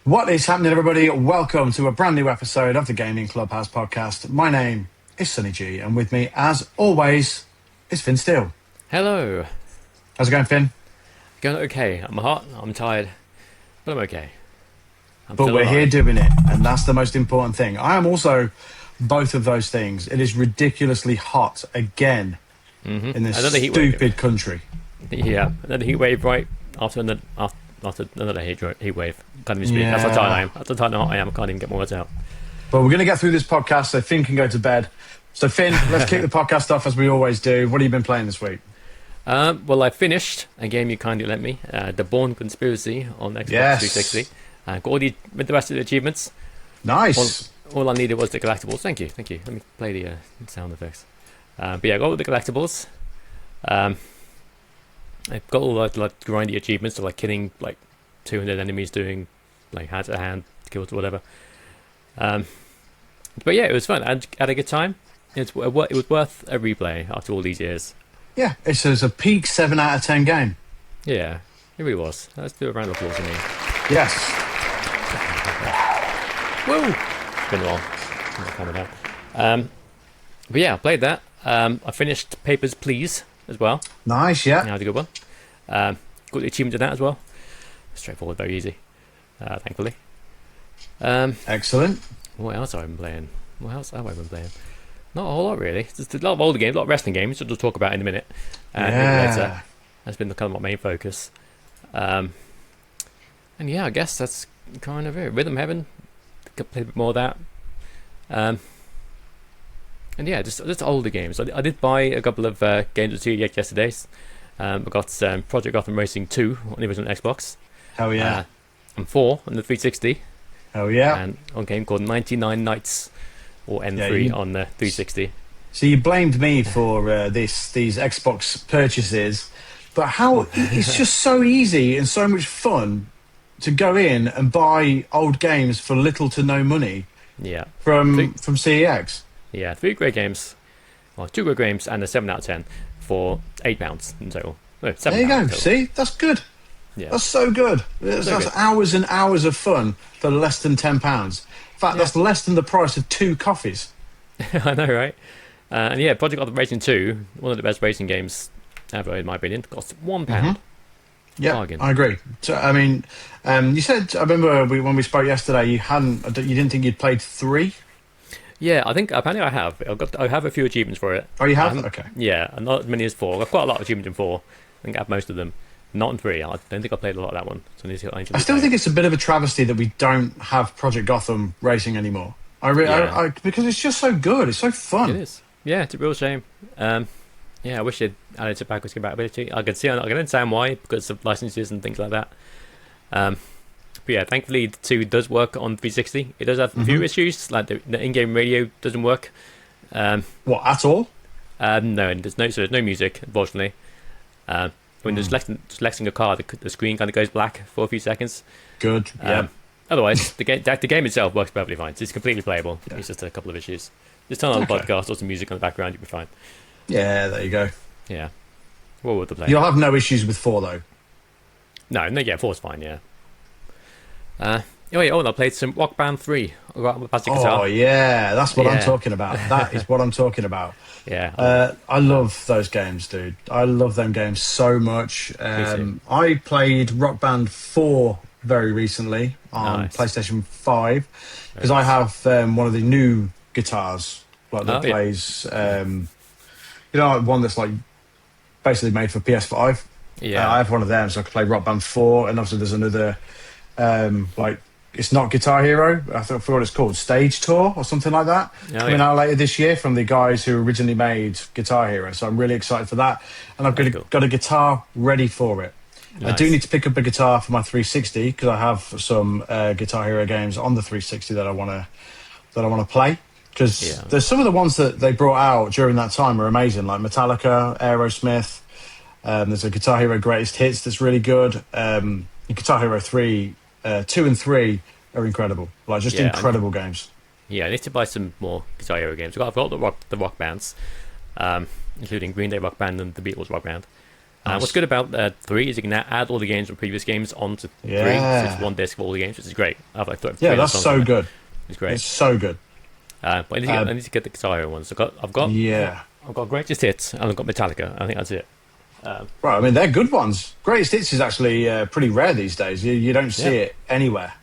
What is happening, everybody? Welcome to a brand new episode of the Gaming Clubhouse podcast. My name is Sunny G, and with me, as always, is Finn Steele. Hello. How's it going, Finn? Going okay. I'm hot, I'm tired, but I'm okay. But we're here doing it, and that's the most important thing. I am also both of those things. It is ridiculously hot again in this stupid country. Yeah, another heat wave right after another heat wave. Can't even speak. Yeah. That's how tired I am. That's how tired I am. I can't even get my words out. But we're going to get through this podcast so Finn can go to bed. So Finn, let's kick the podcast off as we always do. What have you been playing this week? Well, I finished a game you kindly lent me, The Bourne Conspiracy on Xbox 360. Got all the rest of the achievements. Nice. All I needed was the collectibles. Thank you. Let me play the sound effects. But yeah, I got all the collectibles. I've got all like grindy achievements, so like killing like 200 enemies, doing like hand-to-hand kills or whatever. But yeah, it was fun. I had a good time. It was worth a replay after all these years. Yeah, it's a peak 7 out of 10 game. Yeah, it really was. Let's do a round of applause for me. Yes. Woo! It's been a while. But yeah, I played that. I finished Papers, Please as well. Nice, yeah. That was a good one. Got the achievement in that as well. Straightforward, very easy. Thankfully. Excellent. What else have I been playing? Not a whole lot, really. Just a lot of older games, a lot of wrestling games, which we'll talk about in a minute. Later. That's been kind of my main focus. And yeah, I guess that's kind of it. Rhythm Heaven, play a bit more of that. And yeah, just older games. I did buy a couple of games with TDX yesterday. I got Project Gotham Racing 2 on the original Xbox. Hell yeah. And 4 on the 360. Hell yeah. And on a game called 99 Nights, or N3 on the 360. So you blamed me for these Xbox purchases, but how it's just so easy and so much fun to go in and buy old games for little to no money. Yeah. From CEX. Yeah, 3 great games. Well, 2 great games and a 7 out of 10 for £8 in total. No, 7 there you go. See, that's good. Yeah. That's so good. That's good. Hours and hours of fun for less than £10. In fact, that's less than the price of 2 coffees. I know, right? And yeah, Project Gotham Racing 2, one of the best racing games ever, in my opinion, costs £1. Mm-hmm. Yeah, bargain. I agree. So, I mean, you said, I remember when we spoke yesterday, you didn't think you'd played 3? Yeah, I think apparently I have. I have a few achievements for it. Oh, you have? Okay. Yeah, not as many as 4. I've got quite a lot of achievements in 4. I think I have most of them. Not in 3. I don't think I played a lot of that one. So I still think it's a bit of a travesty that we don't have Project Gotham Racing anymore. Because it's just so good. It's so fun. It is. Yeah, it's a real shame. Yeah, I wish they'd added to backwards compatibility. I can understand why, because of licenses and things like that. But yeah, thankfully the 2 does work on 360. It does have a few issues, like the in-game radio doesn't work. What, at all? No, there's no music, unfortunately. When there's selecting a car, the screen kind of goes black for a few seconds. Good. Yeah. Otherwise, the game itself works perfectly fine. It's completely playable. Yeah. It's just a couple of issues. Just turn on the podcast or some music on the background, you'll be fine. Yeah, there you go. Yeah. What would the play? You'll have no issues with 4 though. No, 4's fine. Yeah. I played some Rock Band 3. Oh yeah, that's what I'm talking about. That is what I'm talking about. Yeah. I love those games, dude. I love them games so much. I played Rock Band 4 very recently on PlayStation 5 because I have one of the new guitars that plays. One that's like basically made for PS5. Yeah. I have one of them, so I can play Rock Band 4, and obviously there's another. It's not Guitar Hero. I forgot what it's called, Stage Tour or something like that, coming out later this year from the guys who originally made Guitar Hero. So I'm really excited for that, and I've got a guitar ready for it. Nice. I do need to pick up a guitar for my 360 because I have some Guitar Hero games on the 360 that I want to play. Because there's some of the ones that they brought out during that time are amazing, like Metallica, Aerosmith. There's a Guitar Hero Greatest Hits that's really good. Guitar Hero 3, 2 and 3 are incredible. Like, just incredible games. Yeah, I need to buy some more Guitar Hero games. I've got the rock bands, including Green Day Rock Band and the Beatles Rock Band. Nice. What's good about 3 is you can add all the games from previous games onto 3. So it's one disc of all the games, which is great. I have like 3 that's so good. It's great. It's so good. But I need to get the Guitar Hero ones. I've got Greatest Hits and I've got Metallica. I think that's it. Right, I mean, they're good ones. Greatest Hits is actually pretty rare these days. You don't see it anywhere.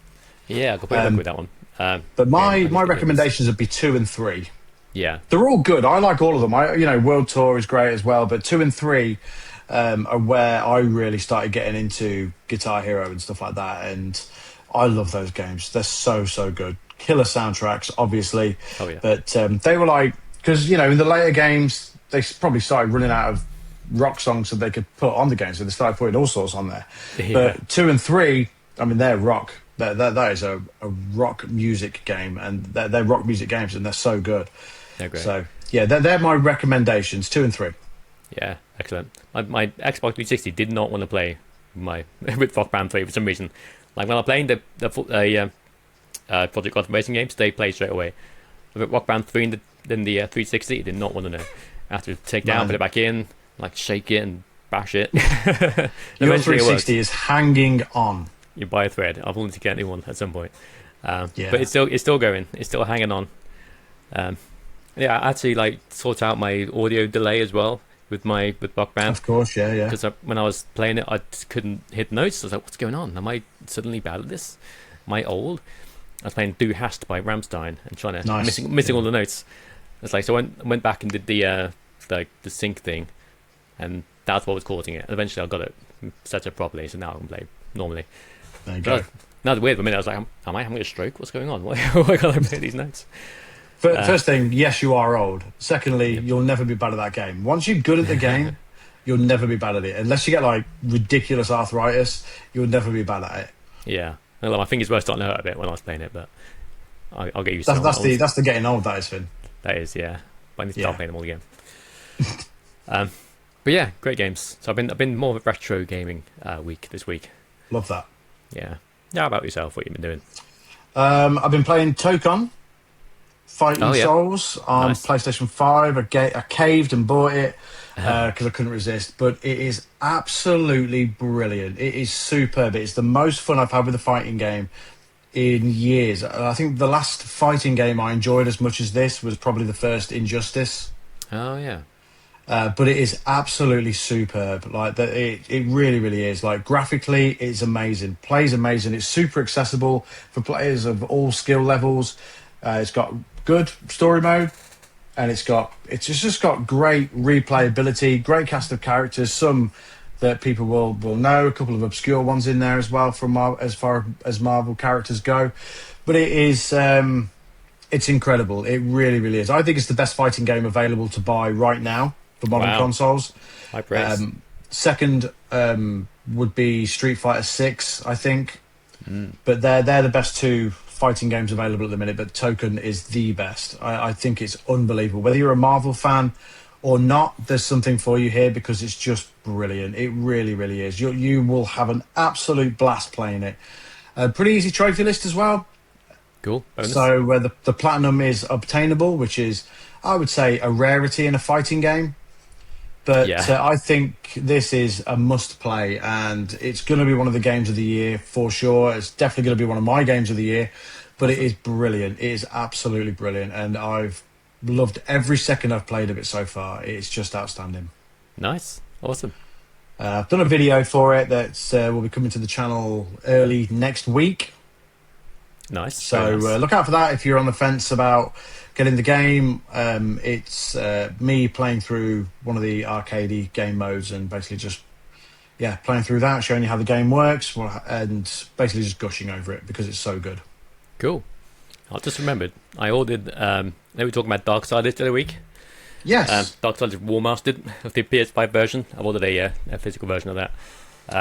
Yeah, I got pretty lucky with that one. But my recommendations would be 2 and 3. Yeah. They're all good. I like all of them. World Tour is great as well, but 2 and 3 are where I really started getting into Guitar Hero and stuff like that, and I love those games. They're so good. Killer soundtracks, obviously. Oh yeah. But they were like, because in the later games they probably started running out of rock songs that they could put on the game, so they started putting all sorts on there. Yeah. But 2 and 3, I mean, they're rock. That is a rock music game, and they're rock music games, and they're so good. They're great. So yeah, they're my recommendations, 2 and 3. Yeah, excellent. My Xbox 360 did not want to play with Rock Band 3 for some reason. Like when I'm playing the Project Gotham racing games, they play straight away. With Rock Band 3 and then the 360, it did not want to know. I have to take down, put it back in, like shake it and bash it. Your 360 is hanging on. You buy a thread. I've wanted to get a new one at some point. But it's still going. It's still hanging on. I actually sort out my audio delay as well with Rock Band. Of course, yeah. Because when I was playing it, I just couldn't hit notes. I was like, "What's going on? Am I suddenly bad at this? Am I old?" I was playing Do Hast by Rammstein and trying to missing all the notes. It's like, so I went back and did the sync thing, and that's what was causing it. And eventually, I got it set up properly, so now I can play normally. There you go. Now the weird for a minute, I was like, am I having a stroke? What's going on? Why can't I play these notes? First thing, yes, you are old. Secondly, you'll never be bad at that game. Once you're good at the game, you'll never be bad at it. Unless you get like ridiculous arthritis, you'll never be bad at it. Yeah. Well, my fingers were starting to hurt a bit when I was playing it, but I'll get used to it. That's the getting old, that is, Finn. That is, yeah. But I need to start playing them all again. But yeah, great games. So I've been more of a retro gaming week this week. Love that. Yeah. How about yourself? What you been doing? I've been playing Tokon Fighting Souls on PlayStation 5. I caved and bought it because I couldn't resist. But it is absolutely brilliant. It is superb. It's the most fun I've had with a fighting game in years. I think the last fighting game I enjoyed as much as this was probably the first Injustice. Oh, yeah. But it is absolutely superb. Like it really, really is. Like graphically, it's amazing. Plays amazing. It's super accessible for players of all skill levels. It's got good story mode, and it's just got great replayability. Great cast of characters. Some that people will know. A couple of obscure ones in there as well from as far as Marvel characters go. But it is. It's incredible. It really, really is. I think it's the best fighting game available to buy right now for modern consoles. High praise. Second would be Street Fighter 6, I think. But they're the best two fighting games available at the minute, but Token is the best. I think it's unbelievable. Whether you're a Marvel fan or not, there's something for you here because it's just brilliant. It really, really is. You will have an absolute blast playing it. Pretty easy trophy list as well. Cool. Bonus. So the platinum is obtainable, which is, I would say, a rarity in a fighting game. But I think this is a must-play, and it's going to be one of the games of the year for sure. It's definitely going to be one of my games of the year, but it is brilliant. It is absolutely brilliant, and I've loved every second I've played of it so far. It's just outstanding. Nice. Awesome. I've done a video for it that will be coming to the channel early next week. Nice. So look out for that if you're on the fence about getting the game. It's me playing through one of the arcadey game modes and basically just playing through that, showing you how the game works, and basically just gushing over it because it's so good. Cool. I just remembered I ordered. They were talking about Darksiders the other week. Yes. Darksiders War Mastered of the PS5 version. I've ordered a physical version of that.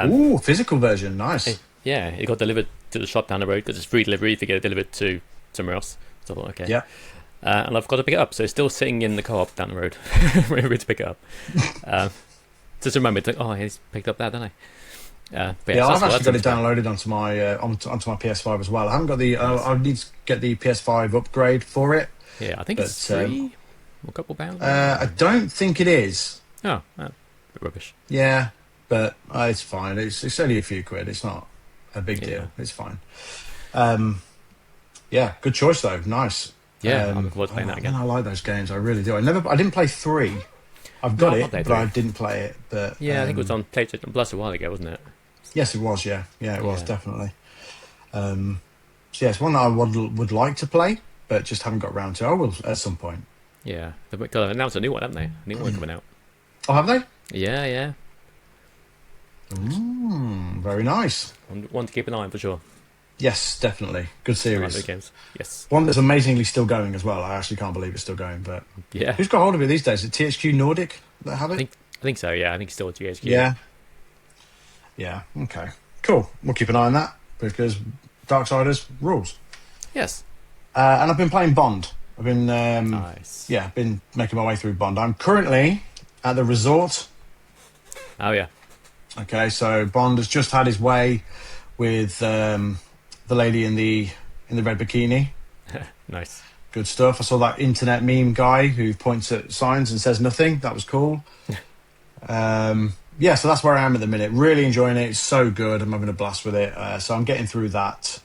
Ooh, physical version, nice. Yeah, it got delivered to the shop down the road because it's free delivery if you get it delivered to somewhere else. So I thought, okay. Yeah. And I've got to pick it up, so it's still sitting in the co-op down the road. Ready to pick it up. Just remember, it's like, oh, he's picked up that, don't I? I've actually got it downloaded onto my PS5 as well. I haven't got the. I need to get the PS5 upgrade for it. Yeah, I think it's $3 or a couple pounds. I don't think it is. Oh, bit rubbish. Yeah, but it's fine. It's only a few quid. It's not a big deal. It's fine. Yeah, good choice though. Nice. Yeah, I'm looking forward to playing that again. I like those games. I really do. I didn't play 3. I've got it, but I didn't play it. But yeah, I think it was on PlayStation Plus a while ago, wasn't it? Yes, it was. Yeah, it was definitely. So yeah, it's one that I would like to play, but just haven't got around to. I will at some point. Yeah, they've announced a new one, haven't they? A new one coming out. Oh, have they? Yeah. Very nice. One to keep an eye on for sure. Yes, definitely. Good series. Like games. Yes. One that's amazingly still going as well. I actually can't believe it's still going. But yeah, who's got hold of it these days? Is it THQ Nordic that have it? I think so. Yeah, I think it's still THQ. Yeah. Okay. Cool. We'll keep an eye on that because Darksiders rules. Yes. And I've been playing Bond. I've been nice. Yeah, been making my way through Bond. I'm currently at the resort. Oh yeah. Okay, so Bond has just had his way with the lady in the red bikini. Nice. Good stuff. I saw that internet meme guy who points at signs and says nothing. That was cool. Yeah, so that's where I am at the minute. Really enjoying it. It's so good. I'm having a blast with it. So I'm getting through that.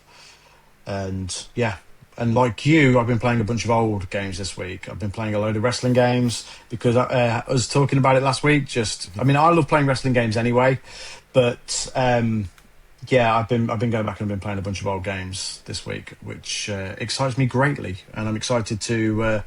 And yeah. And like you, I've been playing a bunch of old games this week. I've been playing a load of wrestling games because I was talking about it last week. I love playing wrestling games anyway. But yeah, I've been going back and I've been playing a bunch of old games this week, which excites me greatly. And I'm excited to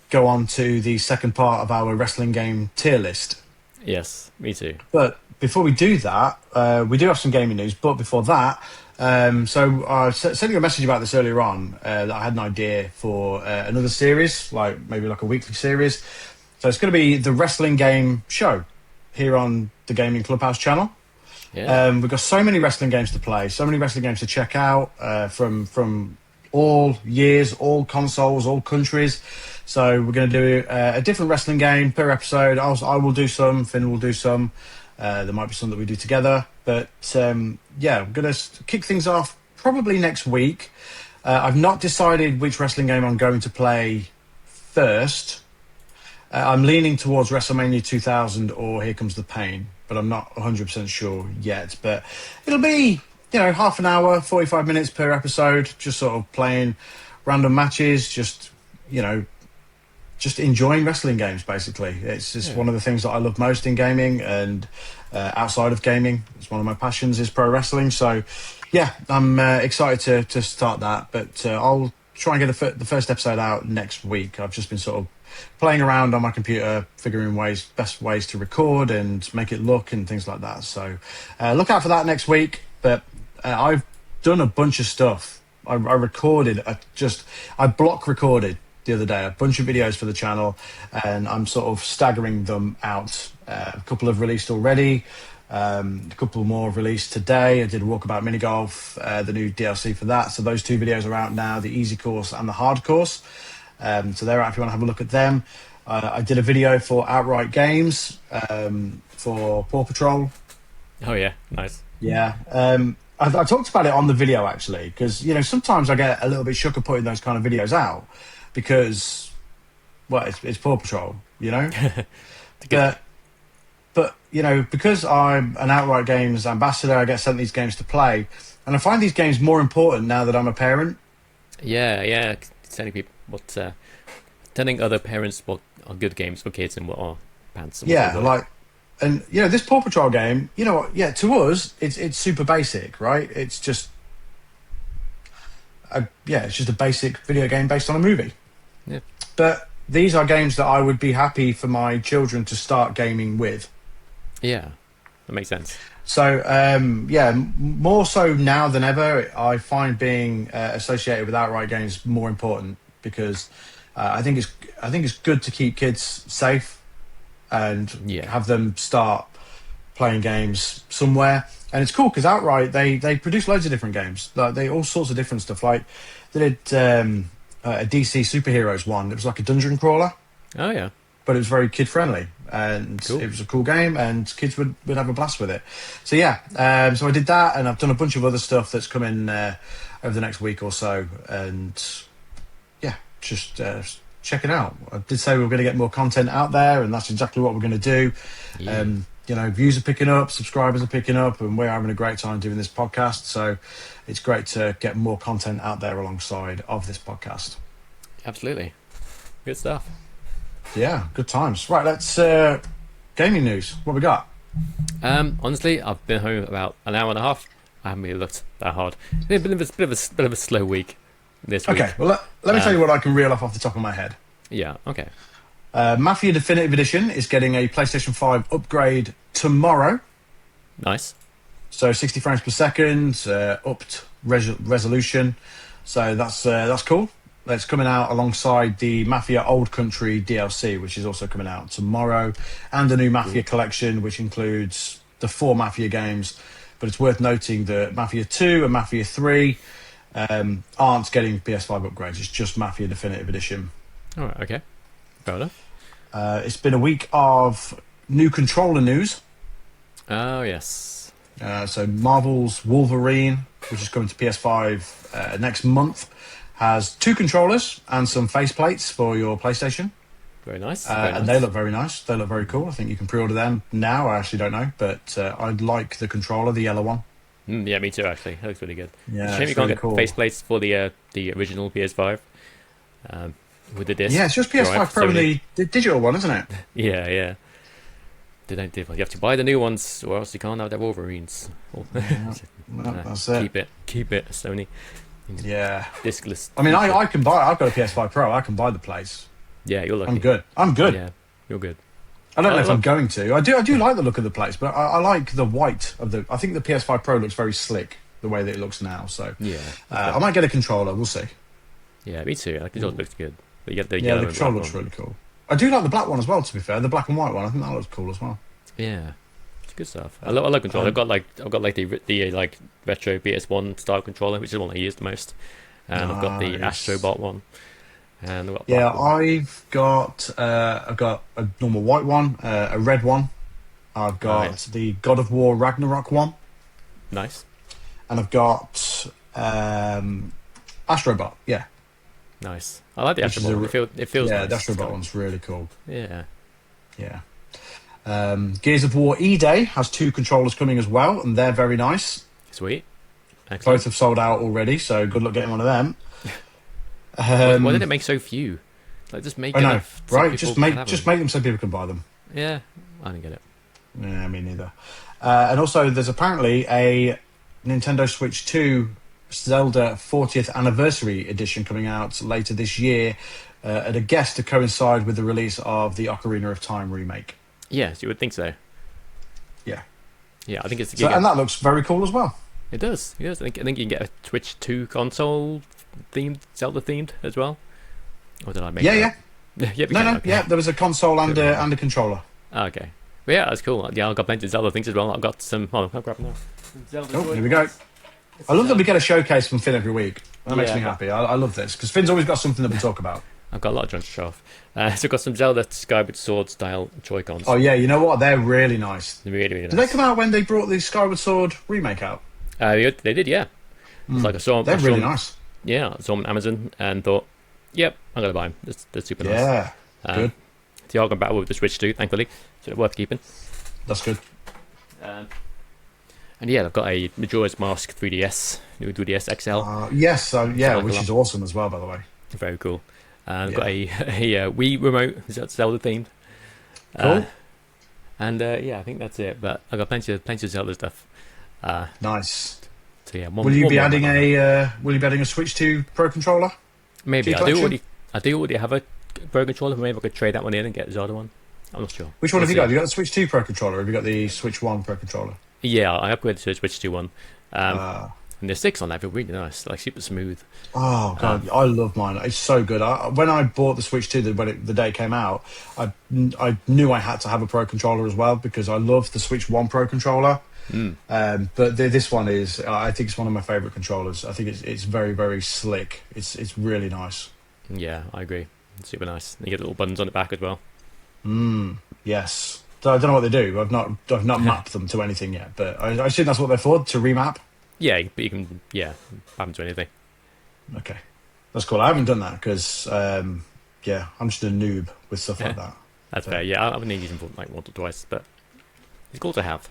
go on to the second part of our wrestling game tier list. Yes, me too. But before we do that, we do have some gaming news. But before that, so I sent you a message about this earlier on, that I had an idea for another series, maybe like a weekly series. So it's going to be the wrestling game show here on the Gaming Clubhouse channel. Yeah. We've got so many wrestling games to play, so many wrestling games to check out from all years, all consoles, all countries. So we're going to do a different wrestling game per episode. I will do some, Finn will do some. There might be some that we do together. But yeah, we're going to kick things off probably next week. I've not decided which wrestling game I'm going to play first. I'm leaning towards WrestleMania 2000 or Here Comes the Pain, but I'm not 100% sure yet. But it'll be, half an hour, 45 minutes per episode, just sort of playing random matches, just enjoying wrestling games, basically. It's just one of the things that I love most in gaming, and outside of gaming, it's one of my passions is pro wrestling. So, yeah, I'm excited to start that. But I'll try and get the first episode out next week. I've just been sort of playing around on my computer, figuring best ways to record and make it look and things like that. So look out for that next week. But I've done a bunch of stuff. I block recorded the other day a bunch of videos for the channel, and I'm sort of staggering them out. A couple have released already. A couple more released today. I did a walkabout mini golf, the new DLC for that. So those 2 videos are out now, the easy course and the hard course. So they're out if you want to have a look at them. I did a video for Outright Games for Paw Patrol. Oh yeah, nice. Yeah. I talked about it on the video actually, because sometimes I get a little bit shook of putting those kind of videos out because, well, it's Paw Patrol, But because I'm an Outright Games ambassador, I get sent these games to play, and I find these games more important now that I'm a parent. Yeah, telling other parents what are good games for kids and what are pants. And this Paw Patrol game, to us it's super basic, right? It's just it's just a basic video game based on a movie. Yeah. But these are games that I would be happy for my children to start gaming with. Yeah, that makes sense. So, more so now than ever, I find being associated with Outright Games more important because I think it's good to keep kids safe and have them start playing games somewhere. And it's cool because Outright they produce loads of different games, they all sorts of different stuff. Like they did a DC superheroes one. It was like a dungeon crawler. Oh yeah, but it was very kid friendly. And It was a cool game, and kids would have a blast with it. So yeah, so I did that, and I've done a bunch of other stuff that's coming over the next week or so, and yeah, just check it out. I did say we were going to get more content out there, and that's exactly what we're going to do. views are picking up, subscribers are picking up, and we're having a great time doing this podcast. So it's great to get more content out there alongside of this podcast. Absolutely. Good stuff. Yeah, good times. Right, let's gaming news. What we got? Honestly, I've been home about an hour and a half. I haven't really looked that hard. It's been a bit of a slow week this week. Okay, well, let me tell you what I can reel off the top of my head. Yeah, okay. Mafia Definitive Edition is getting a PlayStation 5 upgrade tomorrow. Nice. So 60 frames per second, upped resolution. So that's cool. That's coming out alongside the Mafia Old Country DLC, which is also coming out tomorrow, and the new Mafia collection, which includes the 4 Mafia games. But it's worth noting that Mafia 2 and Mafia 3 aren't getting PS5 upgrades. It's just Mafia Definitive Edition. All right, okay. Fair enough. It's been a week of new controller news. Oh, yes. So Marvel's Wolverine, which is coming to PS5 next month, has 2 controllers and some faceplates for your PlayStation. Very nice. And they look very nice. They look very cool. I think you can pre-order them now. I actually don't know, but I like the controller, the yellow one. Yeah, me too, actually. That looks really good. Yeah, shame you can't get faceplates for the original PS5 with the disc. Yeah, it's just PS5 Pro and the digital one, isn't it? Yeah. You have to buy the new ones, or else you can't have the Wolverines. That's it. Keep it, Sony. Yeah. Discless. I mean, I can buy. I've got a PS5 Pro. I can buy the plates. Yeah, you're lucky. I'm good. Yeah, you're good. I don't know if I'm going to. I do like the look of the plates, but I like the white of the. I think the PS5 Pro looks very slick the way that it looks now. So yeah, I might get a controller. We'll see. Yeah, me too. Like, it looks good. But you get the the controller looks really cool. I do like the black one as well. To be fair, the black and white one. I think that looks cool as well. Yeah, it's good stuff. I love controller. I've got the like retro PS1 style controller, which is the one I use the most, and I've got the Astrobot one. And I've got a normal white one, a red one. I've got the God of War Ragnarok one. Nice. And I've got Astrobot. Yeah. Nice. I like the Astrobot. It feels yeah, nice. the Astrobot one's really cool. Yeah. Gears of War E-Day has 2 controllers coming as well, and they're very nice. Sweet. Excellent. Both have sold out already, so good luck getting one of them. Why did it make so few? Like, just make enough. Right? Just make them so people can buy them. Yeah, I didn't get it. Yeah, me neither. And also, there's apparently a Nintendo Switch 2 Zelda 40th Anniversary Edition coming out later this year at a guest to coincide with the release of the Ocarina of Time remake. Yes, you would think so. Yeah. Yeah, I think it's... and that looks very cool as well. It does. I think you can get a Switch 2 console themed, Zelda themed as well. Or did I make that? Yeah. Yeah, there was a console and a controller. Oh, okay. But yeah, that's cool. Yeah, I've got plenty of Zelda things as well. I've got some... I'll grab them now. Here we go. I love that we get a showcase from Finn every week. That makes me happy. I love this, because Finn's always got something that we talk about. I've got a lot of junk to show off. So I've got some Zelda Skyward Sword style Joy-Cons. Oh yeah, you know what? They're really nice. They're really nice. Did they come out when they brought the Skyward Sword remake out? They did, yeah. It's like they're really nice. Yeah, I saw them on Amazon and thought, yep, I'm going to buy them. They're super nice. Yeah, good. The are compatible with the Switch 2, thankfully, so they're worth keeping. That's good. And yeah, I've got a Majora's Mask 3DS, new 3DS XL. Yes, which is awesome as well, by the way. Very cool. I've got a Wii remote, Zelda themed. Cool. I think that's it. But I've got plenty of Zelda stuff. Nice. So yeah, will you be adding a Switch 2 Pro controller? Maybe I do already have a Pro controller. Maybe I could trade that one in and get the Zelda one. I'm not sure. Which one have you got? Have you got the Switch 2 Pro controller, or have you got the Switch 1 Pro controller? Yeah, I upgraded to the Switch 2 one. And the sticks on that feel really nice, like super smooth. Oh god, I love mine. It's so good. When I bought the Switch 2, the day it came out, I knew I had to have a Pro controller as well, because I love the Switch 1 Pro controller. But this one is, I think it's one of my favourite controllers. I think it's very, very slick. It's really nice. Yeah, I agree. It's super nice. And you get little buttons on the back as well. Yes. So I don't know what they do. I've not mapped them to anything yet, but I assume that's what they're for, to remap. Yeah, but you can happen to anything. Okay, that's cool. I haven't done that because I'm just a noob with stuff like that. That's fair. Yeah, I've only used them for like once or twice, but It's cool to have.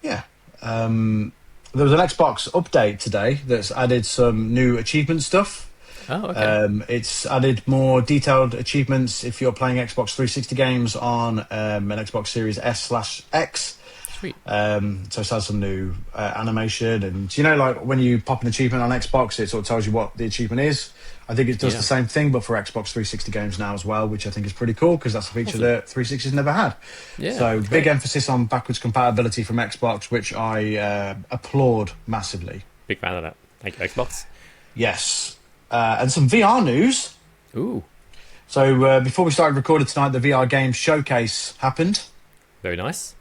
Yeah. There was an Xbox update today that's added some new achievement stuff. Oh, okay. It's added more detailed achievements if you're playing Xbox 360 games on an Xbox Series S/X. Sweet. So it's had some new animation, and like when you pop an achievement on Xbox, it sort of tells you what the achievement is. I think it does the same thing, but for Xbox 360 games now as well, which I think is pretty cool because that's a feature that 360's never had. Yeah. So big emphasis on backwards compatibility from Xbox, which I applaud massively. Big fan of that. Thank you, Xbox. Yes. And some VR news. Ooh. So before we started recording tonight, the VR Games Showcase happened. Very nice.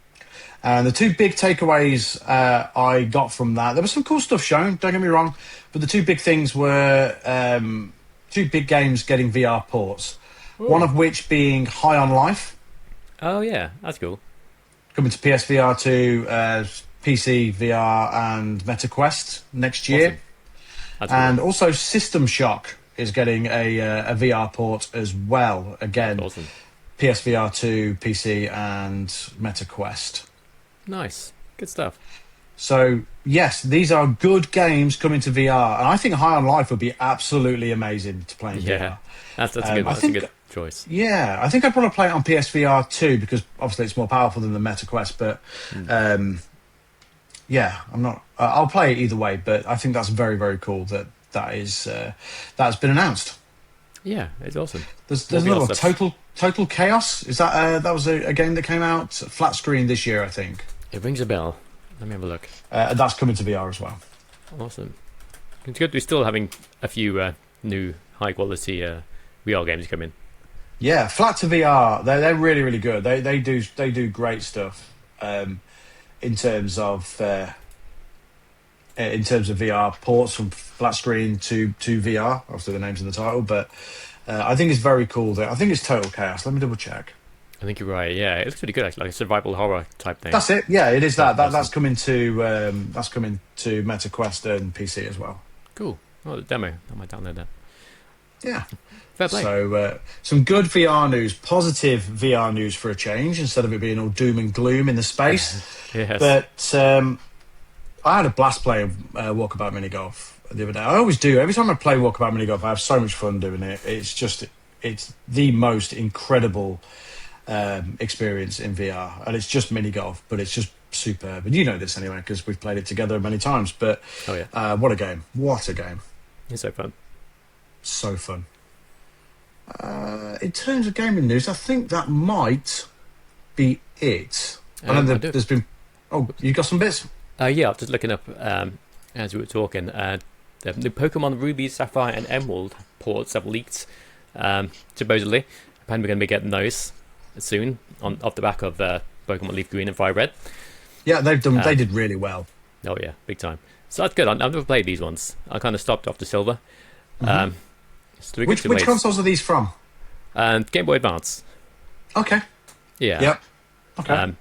And the two big takeaways I got from that, there was some cool stuff shown, don't get me wrong, but the two big things were two big games getting VR ports. Ooh. One of which being High on Life. Oh, yeah, that's cool. Coming to PSVR 2, PC VR, and Meta Quest next year. Awesome. And cool. Also System Shock is getting a VR port as well. Again, awesome. PSVR 2, PC, and Meta Quest. Nice. Good stuff. So, yes, these are good games coming to VR. And I think High on Life would be absolutely amazing to play in VR. That's a good choice. Yeah, I think I'd want to play it on PSVR 2 because obviously it's more powerful than the Meta Quest. But, yeah, I'll play it either way. But I think that's very, very cool that's been announced. Yeah, it's awesome. There's another one, Total Chaos. Is that that was a game that came out flat screen this year, I think. It rings a bell. Let me have a look. That's coming to VR as well. Awesome. It's good. We're still having a few new high quality VR games come in. Yeah, flat to VR. They're really, really good. They do great stuff in terms of VR ports from flat screen to VR. Obviously, the name's in the title, but I think it's very cool. I think it's Total Chaos. Let me double check. I think you're right. Yeah, it looks pretty good. Actually, like a survival horror type thing. That's it. Yeah, it is that. That's coming to Meta Quest and PC as well. Cool. Oh, the demo. I might download that. Yeah. Fair play. So some good VR news, positive VR news for a change, instead of it being all doom and gloom in the space. Yes. But I had a blast playing Walkabout Mini Golf the other day. I always do. Every time I play Walkabout Mini Golf, I have so much fun doing it. It's the most incredible experience in VR, and it's just mini golf, but it's just superb. And you know this anyway because we've played it together many times. But what a game! What a game! It's so fun. So fun. In terms of gaming news, I think that might be it. I know there's been. Oh, you got some bits? Yeah, I'm just looking up as we were talking. The Pokemon Ruby, Sapphire, and Emerald ports have leaked. Supposedly, apparently we're going to be getting those soon off the back of Pokemon Leaf Green and Fire Red. Yeah, they've done. They did really well. Oh yeah, big time. So that's good. I've never played these ones. I kind of stopped after Silver. Mm-hmm. So which consoles are these from? Game Boy Advance. Okay. Yeah. Yep. Okay. I'm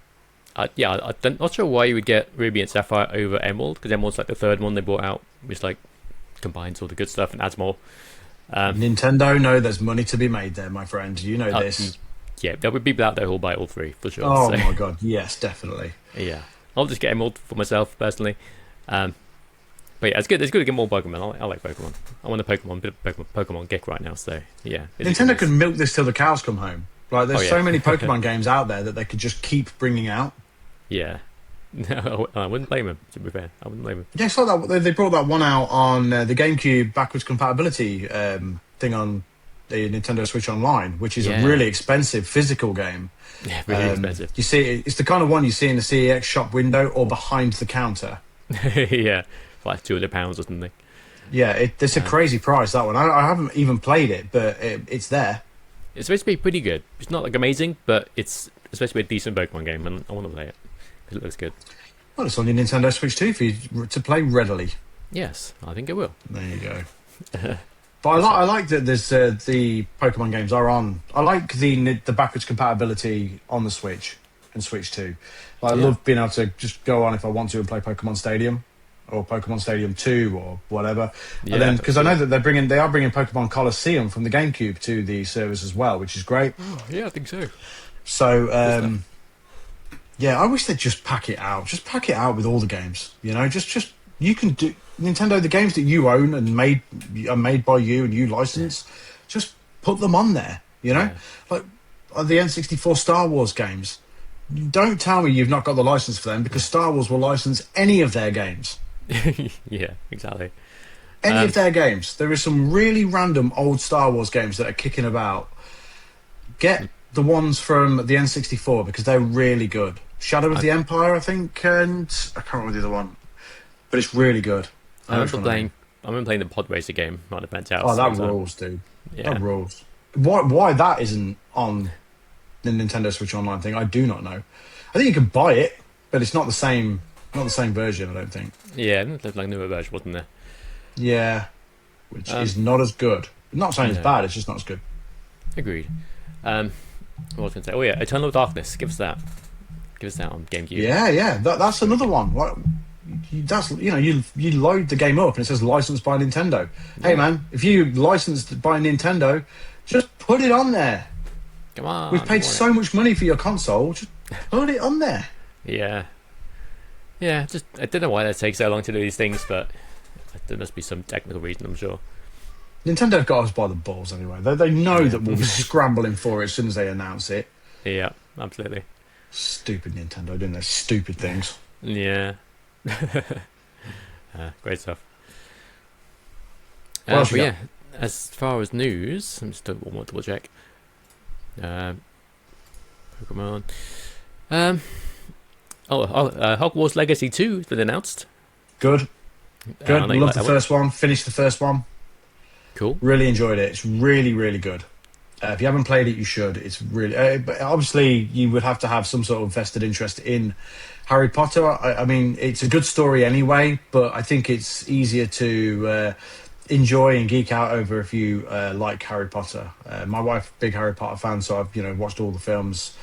not sure why you would get Ruby and Sapphire over Emerald, because Emerald's like the third one they brought out, which like combines all the good stuff and adds more. Nintendo know there's money to be made there, my friend. You know this. Yeah, there would be people out there who'll buy all three for sure. Oh my god, yes, definitely. Yeah, I'll just get Emerald for myself personally. But yeah, it's good. It's good to get more Pokemon. I like Pokemon. I want a Pokemon geek right now. So yeah, Nintendo could milk this till the cows come home. Like there's so many Pokemon games out there that they could just keep bringing out. Yeah. No, I wouldn't blame him, to be fair. I wouldn't blame him. Yeah, I saw that they brought that one out on the GameCube backwards compatibility thing on the Nintendo Switch Online, which is a really expensive physical game. Yeah, really expensive. You see, it's the kind of one you see in the CEX shop window or behind the counter. Yeah, like £200 or something. Yeah, it's a crazy price, that one. I haven't even played it, but it's there. It's supposed to be pretty good. It's not like amazing, but it's supposed to be a decent Pokemon game, and I want to play it. It looks good. Well, it's on your Nintendo Switch too for you to play readily. Yes, I think it will. There you go. But I like that there's the Pokemon games are on. I like the backwards compatibility on the Switch and Switch 2. I love being able to just go on if I want to and play Pokemon Stadium or Pokemon Stadium 2 or whatever. Yeah, and then because I know that they are bringing Pokemon Coliseum from the GameCube to the service as well, which is great. Oh, yeah, I think so. So. Yeah, I wish they'd just pack it out. Just pack it out with all the games. You know, just you can do Nintendo, the games that you own and are made by you and you license. Just put them on there. You know, like the N64 Star Wars games. Don't tell me you've not got the license for them, because Star Wars will license any of their games. Yeah, exactly. Any of their games. There is some really random old Star Wars games that are kicking about. Get the ones from the N64 because they're really good. Shadow of the Empire, I think, and I can't remember the other one, but it's really good. I remember playing the Pod Racer game on the Penthouse. Oh, that rules, dude. Yeah. That rules. Why that isn't on the Nintendo Switch Online thing, I do not know. I think you can buy it, but it's not the same version, I don't think. Yeah, there's like a newer version, wasn't there? Yeah, which is not as good. I'm not saying it's bad, it's just not as good. Agreed. What was I going to say? Oh yeah, Eternal Darkness. Give us that. Give us that on GameCube. Yeah. That's another one. That's, you load the game up and it says licensed by Nintendo. Yeah. Hey man, if you licensed by Nintendo, just put it on there. Come on. We've paid so much money for your console. Just put it on there. Yeah. Just I don't know why they take so long to do these things, but there must be some technical reason, I'm sure. Nintendo got us by the balls anyway. They know that we'll be scrambling for it as soon as they announce it. Yeah, absolutely. Stupid Nintendo doing their stupid things. Yeah. Great stuff. But yeah, as far as news, I'm just one more double check. Pokemon. Hogwarts Legacy 2 has been announced. Good. Loved the first one. Finished the first one. Cool. Really enjoyed it. It's really, really good. If you haven't played it, you should. It's really... but obviously, you would have to have some sort of vested interest in Harry Potter. I mean, it's a good story anyway, but I think it's easier to enjoy and geek out over if you like Harry Potter. My wife, big Harry Potter fan, so I've watched all the films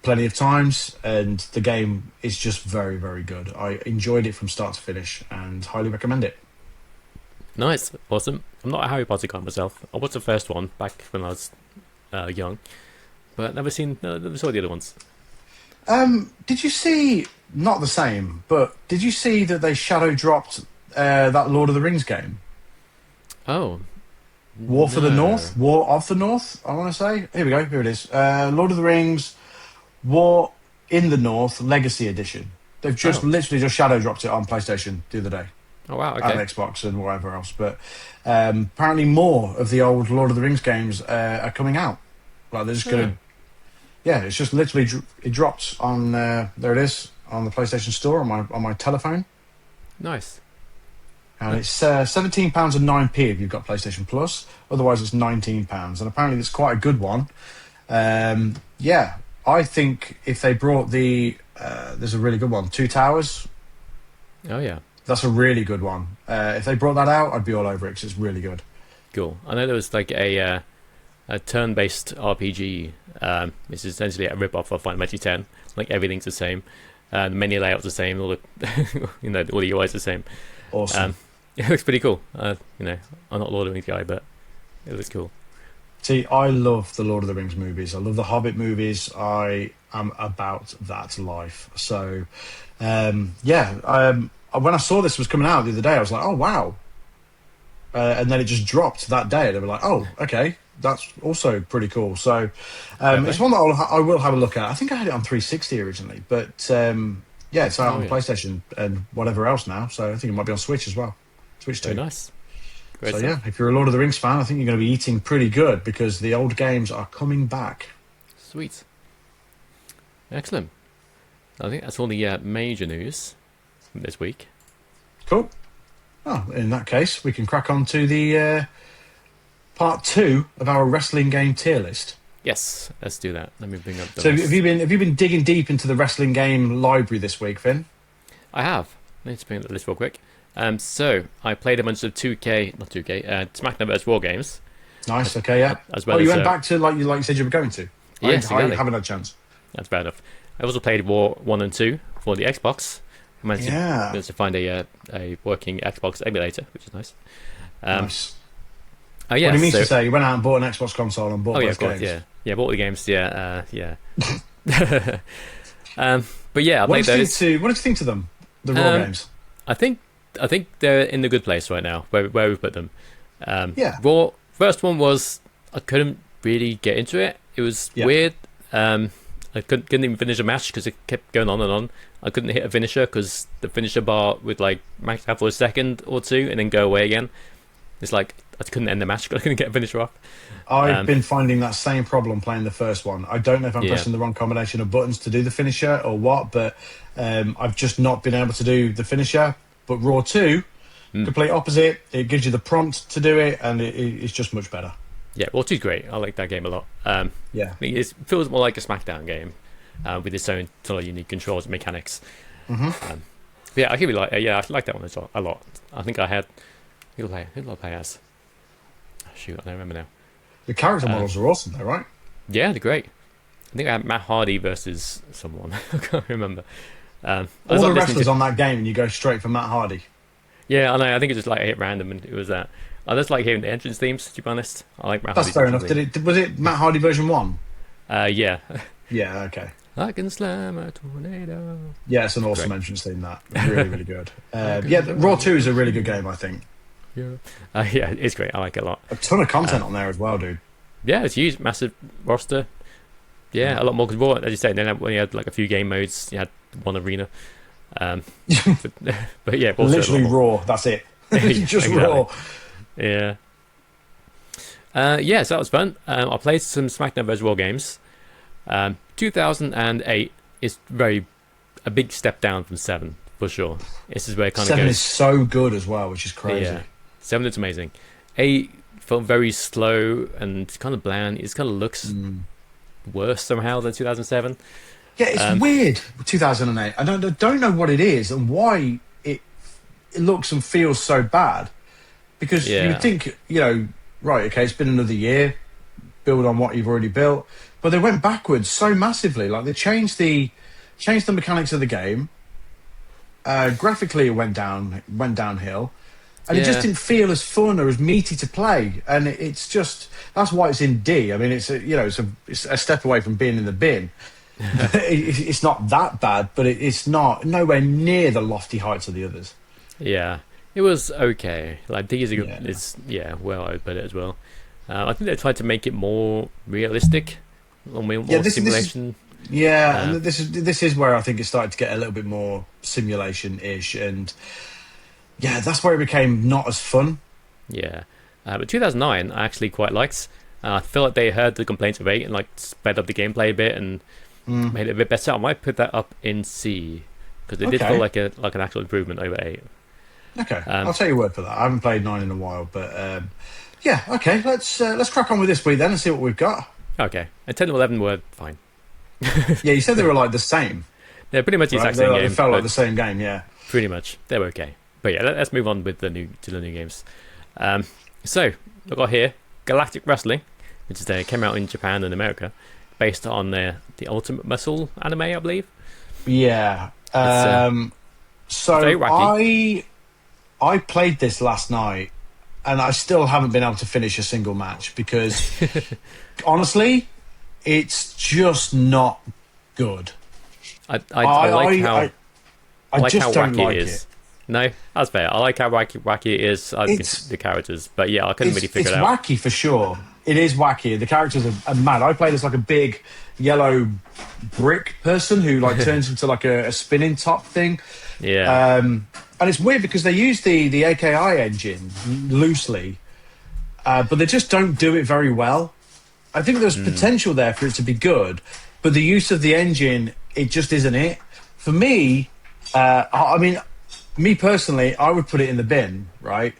plenty of times, and the game is just very, very good. I enjoyed it from start to finish and highly recommend it. Nice, awesome. I'm not a Harry Potter guy myself. I watched the first one back when I was young, but never saw the other ones. Did you see, not the same, but did you see that they shadow dropped that Lord of the Rings game? Oh. War of the North, I want to say. Here we go, here it is. Lord of the Rings, War in the North, Legacy Edition. They've just literally just shadow dropped it on PlayStation the other day. Oh wow! Okay. And Xbox and whatever else, but apparently more of the old Lord of the Rings games are coming out. Like they're just gonna, it's just literally it dropped on there. It is on the PlayStation Store on my telephone. Nice. And it's £17.09 if you've got PlayStation Plus. Otherwise, it's £19, and apparently it's quite a good one. I think if they brought there's a really good one, Two Towers. Oh yeah. That's a really good one. If they brought that out, I'd be all over it because it's really good. Cool. I know there was like a turn-based RPG. It's essentially a rip-off of Final Fantasy X. Like everything's the same. The menu layout's the same. All the all the UI's the same. Awesome. It looks pretty cool. I'm not a Lord of the Rings guy, but it looks cool. See, I love the Lord of the Rings movies. I love the Hobbit movies. I am about that life. So, when I saw this was coming out the other day, I was like, oh, wow. And then it just dropped that day. They were like, oh, okay, that's also pretty cool. So it's one that I will have a look at. I think I had it on 360 originally, but it's out on PlayStation and whatever else now. So I think it might be on Switch as well. Switch 2. Very nice. Great so stuff. if you're a Lord of the Rings fan, I think you're going to be eating pretty good because the old games are coming back. Sweet. Excellent. I think that's all the major news this week. Cool. Oh, in that case, we can crack on to the part 2 of our wrestling game tier list. Yes, let's do that. Let me bring up the So list. have you been digging deep into the wrestling game library this week, Finn? I have. Let's bring up the list real quick. So I played a bunch of SmackDown vs. Raw games. Nice. Okay, yeah. As well you as, went back to like you said you were going to. Yes, I exactly. haven't had a chance. That's fair enough. I also played War 1 and 2 for the Xbox. I managed to find a working Xbox emulator, which is nice. Nice. Oh yeah. What do you mean to say? You went out and bought an Xbox console and bought both games? Yeah, bought the games. Yeah. But yeah, I played those. What did you think to them? The Raw games. I think they're in the good place right now where we put them. Yeah. Raw first one was I couldn't really get into it. It was weird. I couldn't even finish a match because it kept going on and on. I couldn't hit a finisher because the finisher bar would like max out for a second or two and then go away again. It's like I couldn't end the match because I couldn't get a finisher off. I've been finding that same problem playing the first one. I don't know if I'm pressing the wrong combination of buttons to do the finisher or what, but I've just not been able to do the finisher. But Raw 2, complete opposite. It gives you the prompt to do it, and it's just much better. Yeah, Raw 2's great. I like that game a lot. Yeah. It feels more like a SmackDown game with its own sort of unique controls and mechanics. Yeah, I really like. I like that one a lot. I think I had. Who did I play as? Oh, shoot, I don't remember now. The character models are awesome, though, right? Yeah, they're great. I think I had Matt Hardy versus someone. I can't remember. All the wrestlers on that game, and you go straight for Matt Hardy. Yeah, I know. I think it just like hit random, and it was that. I just like hearing the entrance themes. To be honest, I like Matt. That's fair enough. Was it Matt Hardy version 1? Yeah. Yeah. Okay. I can slam a tornado. Yeah, it's an awesome entrance theme. That really, really good. Raw 2 is a really good game, I think. Yeah. Yeah, it's great. I like it a lot. A ton of content on there as well, dude. Yeah, it's huge, massive roster. Yeah, a lot more because Raw, as you say, then when you had like a few game modes, you had one arena. But yeah, literally Raw. That's it. Just exactly. Raw. Yeah. Yeah, so that was fun. I played some SmackDown vs. Raw games. 2008 is a big step down from 7 for sure. This is where it kind of goes. 7 is so good as well, which is crazy. Yeah, 7 is amazing. 8 felt very slow and kind of bland. It kind of looks worse somehow than 2007. Yeah, it's weird. 2008. I don't know what it is and why it looks and feels so bad. Because you think, right, okay, it's been another year, build on what you've already built. But they went backwards so massively. Like they changed the mechanics of the game. Graphically, it went downhill, and it just didn't feel as fun or as meaty to play. And it's just that's why it's in D. I mean, it's a step away from being in the bin. It's not that bad, but it's nowhere near the lofty heights of the others. Yeah, it was okay. Like D is a good. It's well, I put it as well. I think they tried to make it more realistic, more simulation. And this is where I think it started to get a little bit more simulation-ish, and that's where it became not as fun. Yeah, but 2009 I actually quite liked. I feel like they heard the complaints of 8 and like sped up the gameplay a bit and made it a bit better. I might put that up in C because it did feel like an actual improvement over 8. Okay, I'll take your word for that. I haven't played 9 in a while, but okay. Let's crack on with this week then and see what we've got. Okay, and 10 and 11 were fine. Yeah, you said they were like the same. They're pretty much the exact same game. They felt like the same game, yeah. Pretty much, they were okay. But yeah, let's move on with the new games. So I've got here Galactic Wrestling, which came out in Japan and America, based on the Ultimate Muscle anime, I believe. Yeah. So very wacky. I played this last night, and I still haven't been able to finish a single match because, honestly, it's just not good. I like how don't wacky like it is. No, that's fair. I like how wacky it is. The characters, but yeah, I couldn't really figure it out. It's wacky for sure. It is wacky. The characters are mad. I played as like a big yellow brick person who like turns into like a spinning top thing. Yeah. And it's weird because they use the AKI engine loosely, but they just don't do it very well. I think there's potential there for it to be good, but the use of the engine, it just isn't it. For me, I mean, me personally, I would put it in the bin, right?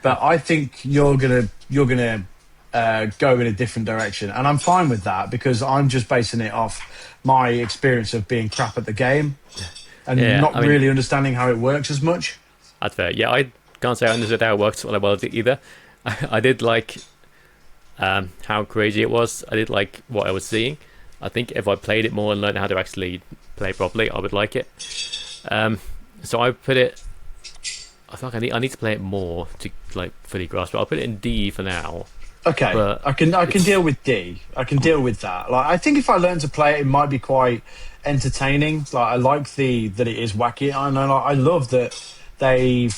But I think you're gonna go in a different direction, and I'm fine with that because I'm just basing it off my experience of being crap at the game and not really understanding how it works as much. That's fair. Yeah, I can't say I understood how it works well either. I did like how crazy it was. I did like what I was seeing. I think if I played it more and learned how to actually play properly, I would like it. So I put it. I feel like I need to play it more to like fully grasp it. I'll put it in D for now. Okay, but I can deal with D. I can deal with that. Like I think if I learn to play it, it might be quite entertaining. Like I like that it is wacky. I love that they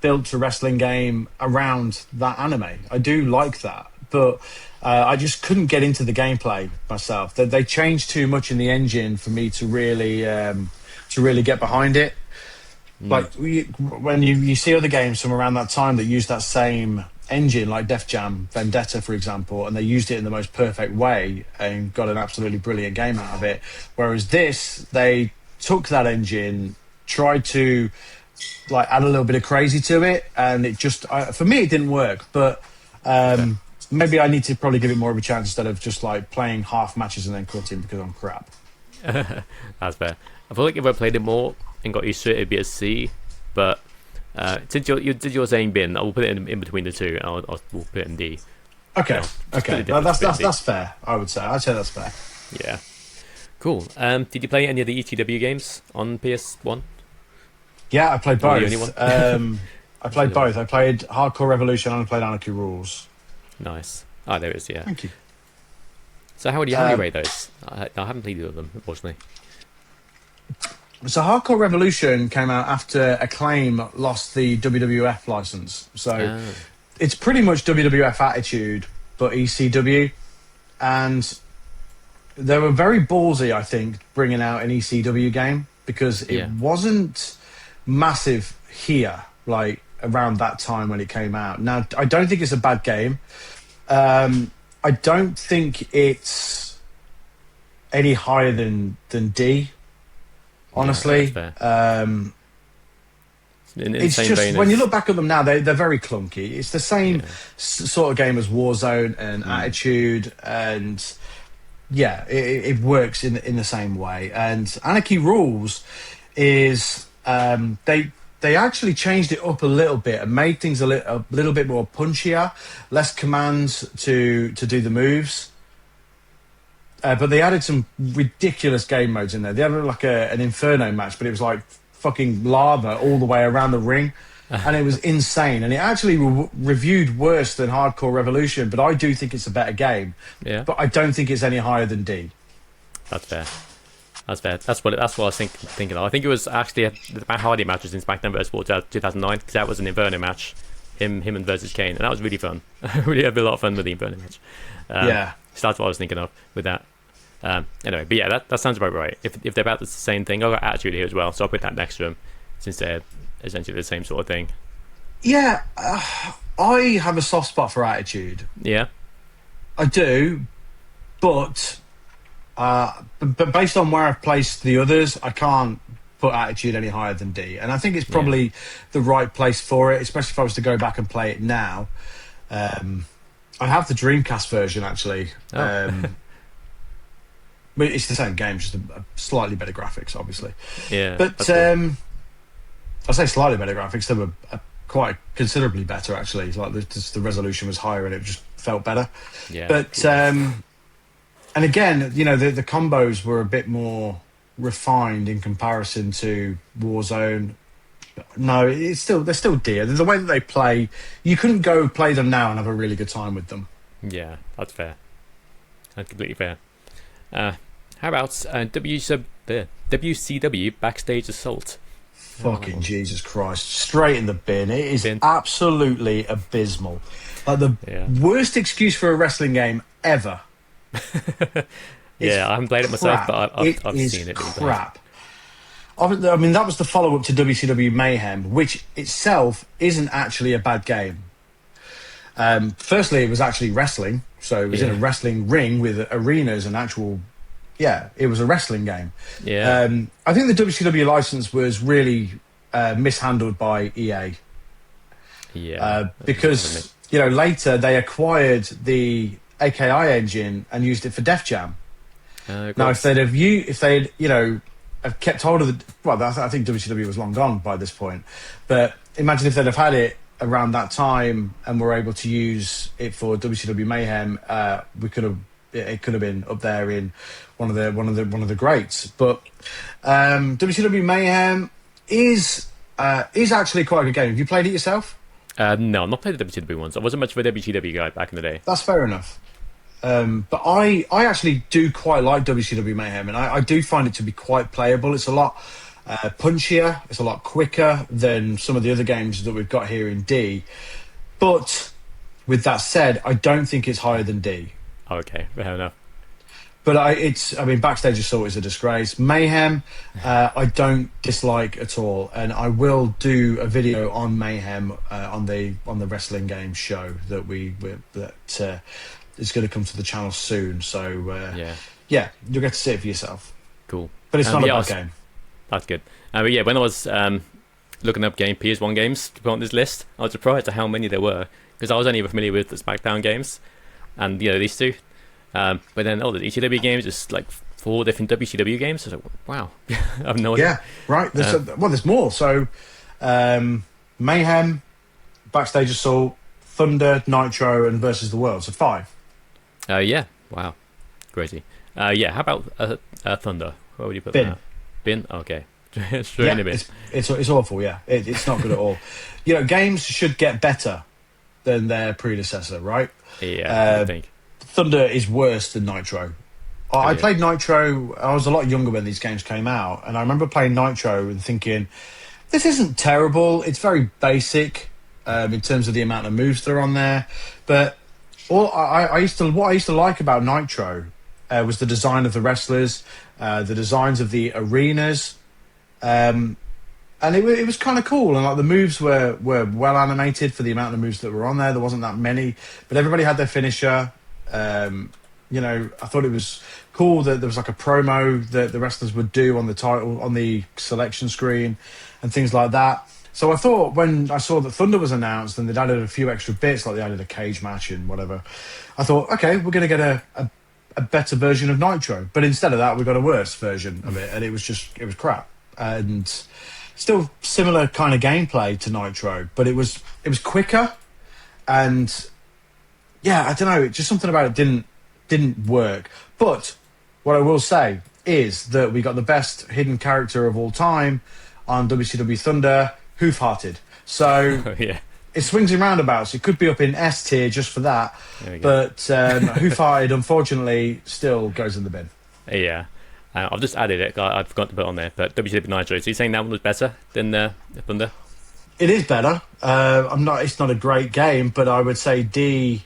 built a wrestling game around that anime. I do like that, but I just couldn't get into the gameplay myself. They changed too much in the engine for me to really get behind it. Like when you see other games from around that time that use that same engine, like Def Jam Vendetta, for example, and they used it in the most perfect way and got an absolutely brilliant game out of it. Whereas this, they took that engine, tried to like add a little bit of crazy to it, and it just for me it didn't work. But maybe I need to probably give it more of a chance instead of just like playing half matches and then quitting because I'm crap. That's fair. I feel like if I played it more and got used to it, it'd be a C. But since you're saying bin, I will put it in between the two, and we'll put it in D. Okay, okay, that's fair. I'd say that's fair. Yeah, cool. Did you play any of the ETW games on PS1? Yeah, I played both. I played both. I played Hardcore Revolution and I played Anarchy Rules. Nice. Oh, there it is. Yeah. Thank you. So how would you rate those? I haven't played either of them, unfortunately. So Hardcore Revolution came out after Acclaim lost the WWF license. So it's pretty much WWF Attitude, but ECW. And they were very ballsy, I think, bringing out an ECW game because it wasn't massive here, like around that time when it came out. Now, I don't think it's a bad game. I don't think it's any higher than D. Honestly, it's just when you look back at them now, they're very clunky. It's the same sort of game as Warzone and Attitude, and it works in the same way. And Anarchy Rules is they actually changed it up a little bit and made things a little bit more punchier, less commands to do the moves. But they added some ridiculous game modes in there. They had like an Inferno match, but it was like fucking lava all the way around the ring. And it was insane. And it actually reviewed worse than Hardcore Revolution, but I do think it's a better game. Yeah. But I don't think it's any higher than D. That's fair. That's what I was thinking of. I think it was actually the Matt Hardy matches in SmackDown vs. Raw 2009, because that was an Inferno match, him and versus Kane, and that was really fun. Really had a lot of fun with the Inferno match. So that's what I was thinking of with that. Anyway, but yeah, that sounds about right. If they're about the same thing, I've got Attitude here as well, so I'll put that next to them, since they're essentially the same sort of thing. Yeah, I have a soft spot for Attitude. Yeah, I do, but based on where I've placed the others, I can't put Attitude any higher than D. And I think it's probably the right place for it, especially if I was to go back and play it now. I have the Dreamcast version, actually. But it's the same game, just a slightly better graphics, obviously. Yeah. But cool. I say slightly better graphics. They were quite considerably better, actually. Like the resolution was higher and it just felt better. Yeah. But cool. And again, the combos were a bit more refined in comparison to Warzone. No, they're still dear. The way that they play, you couldn't go play them now and have a really good time with them. Yeah, that's fair. That's completely fair. How about WCW Backstage Assault? Fucking Jesus Christ. Straight in the bin. It is absolutely abysmal. Like the worst excuse for a wrestling game ever. I haven't played it myself, but I've seen it. Crap. I mean, that was the follow-up to WCW Mayhem, which itself isn't actually a bad game. Firstly, it was actually wrestling. So it was in a wrestling ring with arenas and actual... Yeah, it was a wrestling game. Yeah. I think the WCW license was really mishandled by EA. Yeah. Because, later they acquired the AKI engine and used it for Def Jam. Now, if they'd have kept hold of I think WCW was long gone by this point. But imagine if they'd have had it around that time and were able to use it for WCW Mayhem, it could have been up there in one of the greats. But WCW Mayhem is actually quite a good game. Have you played it yourself? No, I've not played the WCW ones. I wasn't much of a WCW guy back in the day. That's fair enough. But I actually do quite like WCW Mayhem, and I do find it to be quite playable. It's a lot punchier, it's a lot quicker than some of the other games that we've got here in D. But with that said, I don't think it's higher than D. Okay, fair enough. But I mean, Backstage Assault is a disgrace. Mayhem, I don't dislike at all, and I will do a video on Mayhem on the wrestling game show that is going to come to the channel soon. So yeah, you'll get to see it for yourself. Cool. But it's not a bad game. That's good. But yeah, when I was looking up PS1 games to put on this list, I was surprised at how many there were, because I was only familiar with the SmackDown games and these two. But then the ECW games, it's like 4 different WCW games. I was like, wow, I have no idea. Yeah, right. There's more. So Mayhem, Backstage Assault, Thunder, Nitro, and Versus the World. So 5. Yeah, wow, crazy. Yeah, how about Thunder? Where would you put that? Bin? Okay. Straight in the bin. It's awful, yeah. It's not good at all. Games should get better than their predecessor, right? Yeah, I think. Thunder is worse than Nitro. I played Nitro, I was a lot younger when these games came out, and I remember playing Nitro and thinking, this isn't terrible, it's very basic in terms of the amount of moves that are on there, but what I used to like about Nitro was the design of the wrestlers, the designs of the arenas, and it was kind of cool, and like the moves were well animated for the amount of moves that were on there. There wasn't that many, but everybody had their finisher. I thought it was cool that there was like a promo that the wrestlers would do on the title, on the selection screen, and things like that. So I thought when I saw that Thunder was announced and they'd added a few extra bits, like they added a cage match and whatever, I thought, okay, we're going to get a better version of Nitro. But instead of that, we got a worse version of it, and it was crap. And still similar kind of gameplay to Nitro, but it was quicker, and yeah, I don't know, just something about it didn't work. But what I will say is that we got the best hidden character of all time on WCW Thunder, Hoof-Hearted. So yeah, it swings and roundabouts. It could be up in S tier just for that, but Hoof-Hearted unfortunately still goes in the bin. Yeah. I've just added it. I forgot to put it on there. But WCW Nitro. So you're saying that one was better than Thunder? It is better. It's not a great game, but I would say D.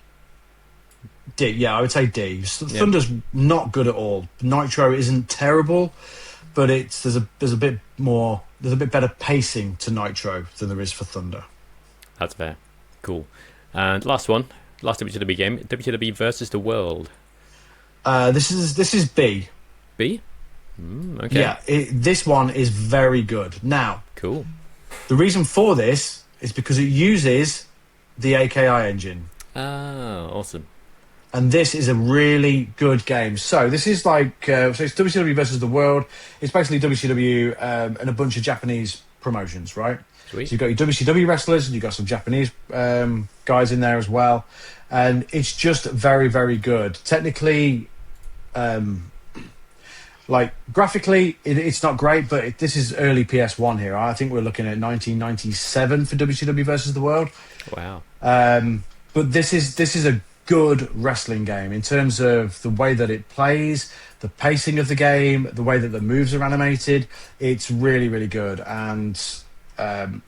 Yeah, I would say D. Thunder's not good at all. Nitro isn't terrible, but there's a bit better pacing to Nitro than there is for Thunder. That's fair. Cool. And last WCW game, WCW versus the World. This is B. B? Okay. Yeah, this one is very good. Now, cool. The reason for this is because it uses the AKI engine. Oh, awesome. And this is a really good game. So this is like, so it's WCW versus the World. It's basically WCW and a bunch of Japanese promotions, right? Sweet. So you've got your WCW wrestlers and you've got some Japanese guys in there as well. And it's just very, very good. Technically, like graphically, it's not great, but this is early PS1 here. I think we're looking at 1997 for WCW versus the World. Wow. But this is a good wrestling game in terms of the way that it plays, the pacing of the game, the way that the moves are animated. It's really, really good. And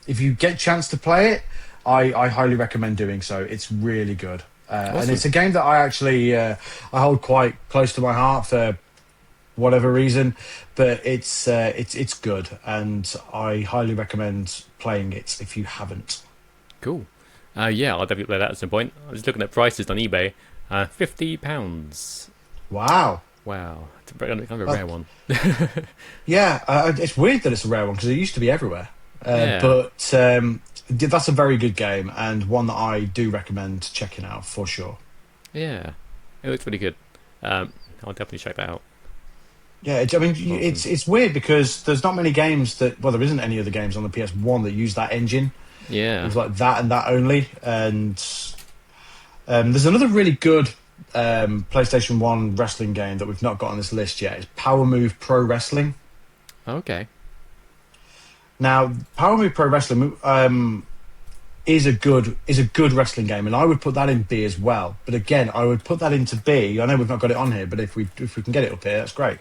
if you get a chance to play it, I highly recommend doing so. It's really good. Awesome. And it's a game that I actually I hold quite close to my heart for whatever reason, but it's good, and I highly recommend playing it if you haven't. Cool. Yeah, I'll definitely play that at some point. I was looking at prices on eBay. £50. Wow. It's kind of a rare one. Yeah, it's weird that it's a rare one because it used to be everywhere. But that's a very good game and one that I do recommend checking out for sure. Yeah, it looks really good. I'll definitely check that out. Yeah, it's weird because there's not many games there isn't any other games on the PS1 that use that engine. Yeah. It's like that and that only. And there's another really good PlayStation 1 wrestling game that we've not got on this list yet. It's Power Move Pro Wrestling. Okay. Now, Power Move Pro Wrestling, is a good wrestling game, and I would put that in B as well. But again, I would put that into B. I know we've not got it on here, but if we can get it up here, that's great.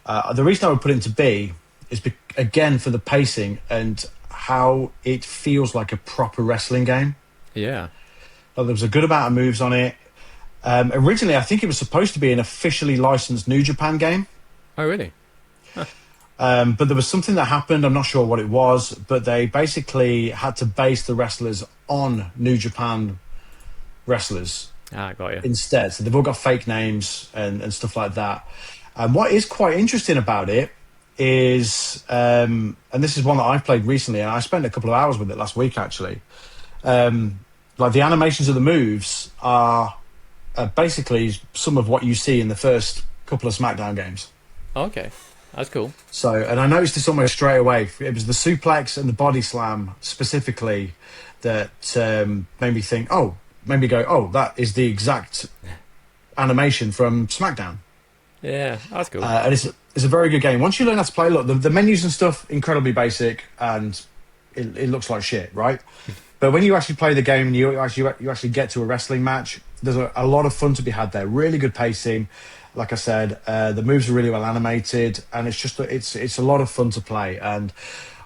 The reason I would put it into B is again for the pacing and how it feels like a proper wrestling game. Yeah, there was a good amount of moves on it. Originally, I think it was supposed to be an officially licensed New Japan game. Oh, really? But there was something that happened. I'm not sure what it was, but they basically had to base the wrestlers on New Japan wrestlers got you. instead. So they've all got fake names and stuff like that. And what is quite interesting about it is, and this is one that I've played recently, and I spent a couple of hours with it last week, actually. Like the animations of the moves are basically some of what you see in the first couple of SmackDown games. Okay, that's cool. So, and I noticed this almost straight away. It was the suplex and the body slam specifically that made me think, that is the exact animation from SmackDown. Yeah, that's cool. And it's a very good game. Once you learn how to play, look, the menus and stuff, incredibly basic, and it looks like shit, right? But when you actually play the game and you actually get to a wrestling match, there's a lot of fun to be had there. Really good pacing. Like I said, the moves are really well animated, and it's a lot of fun to play. And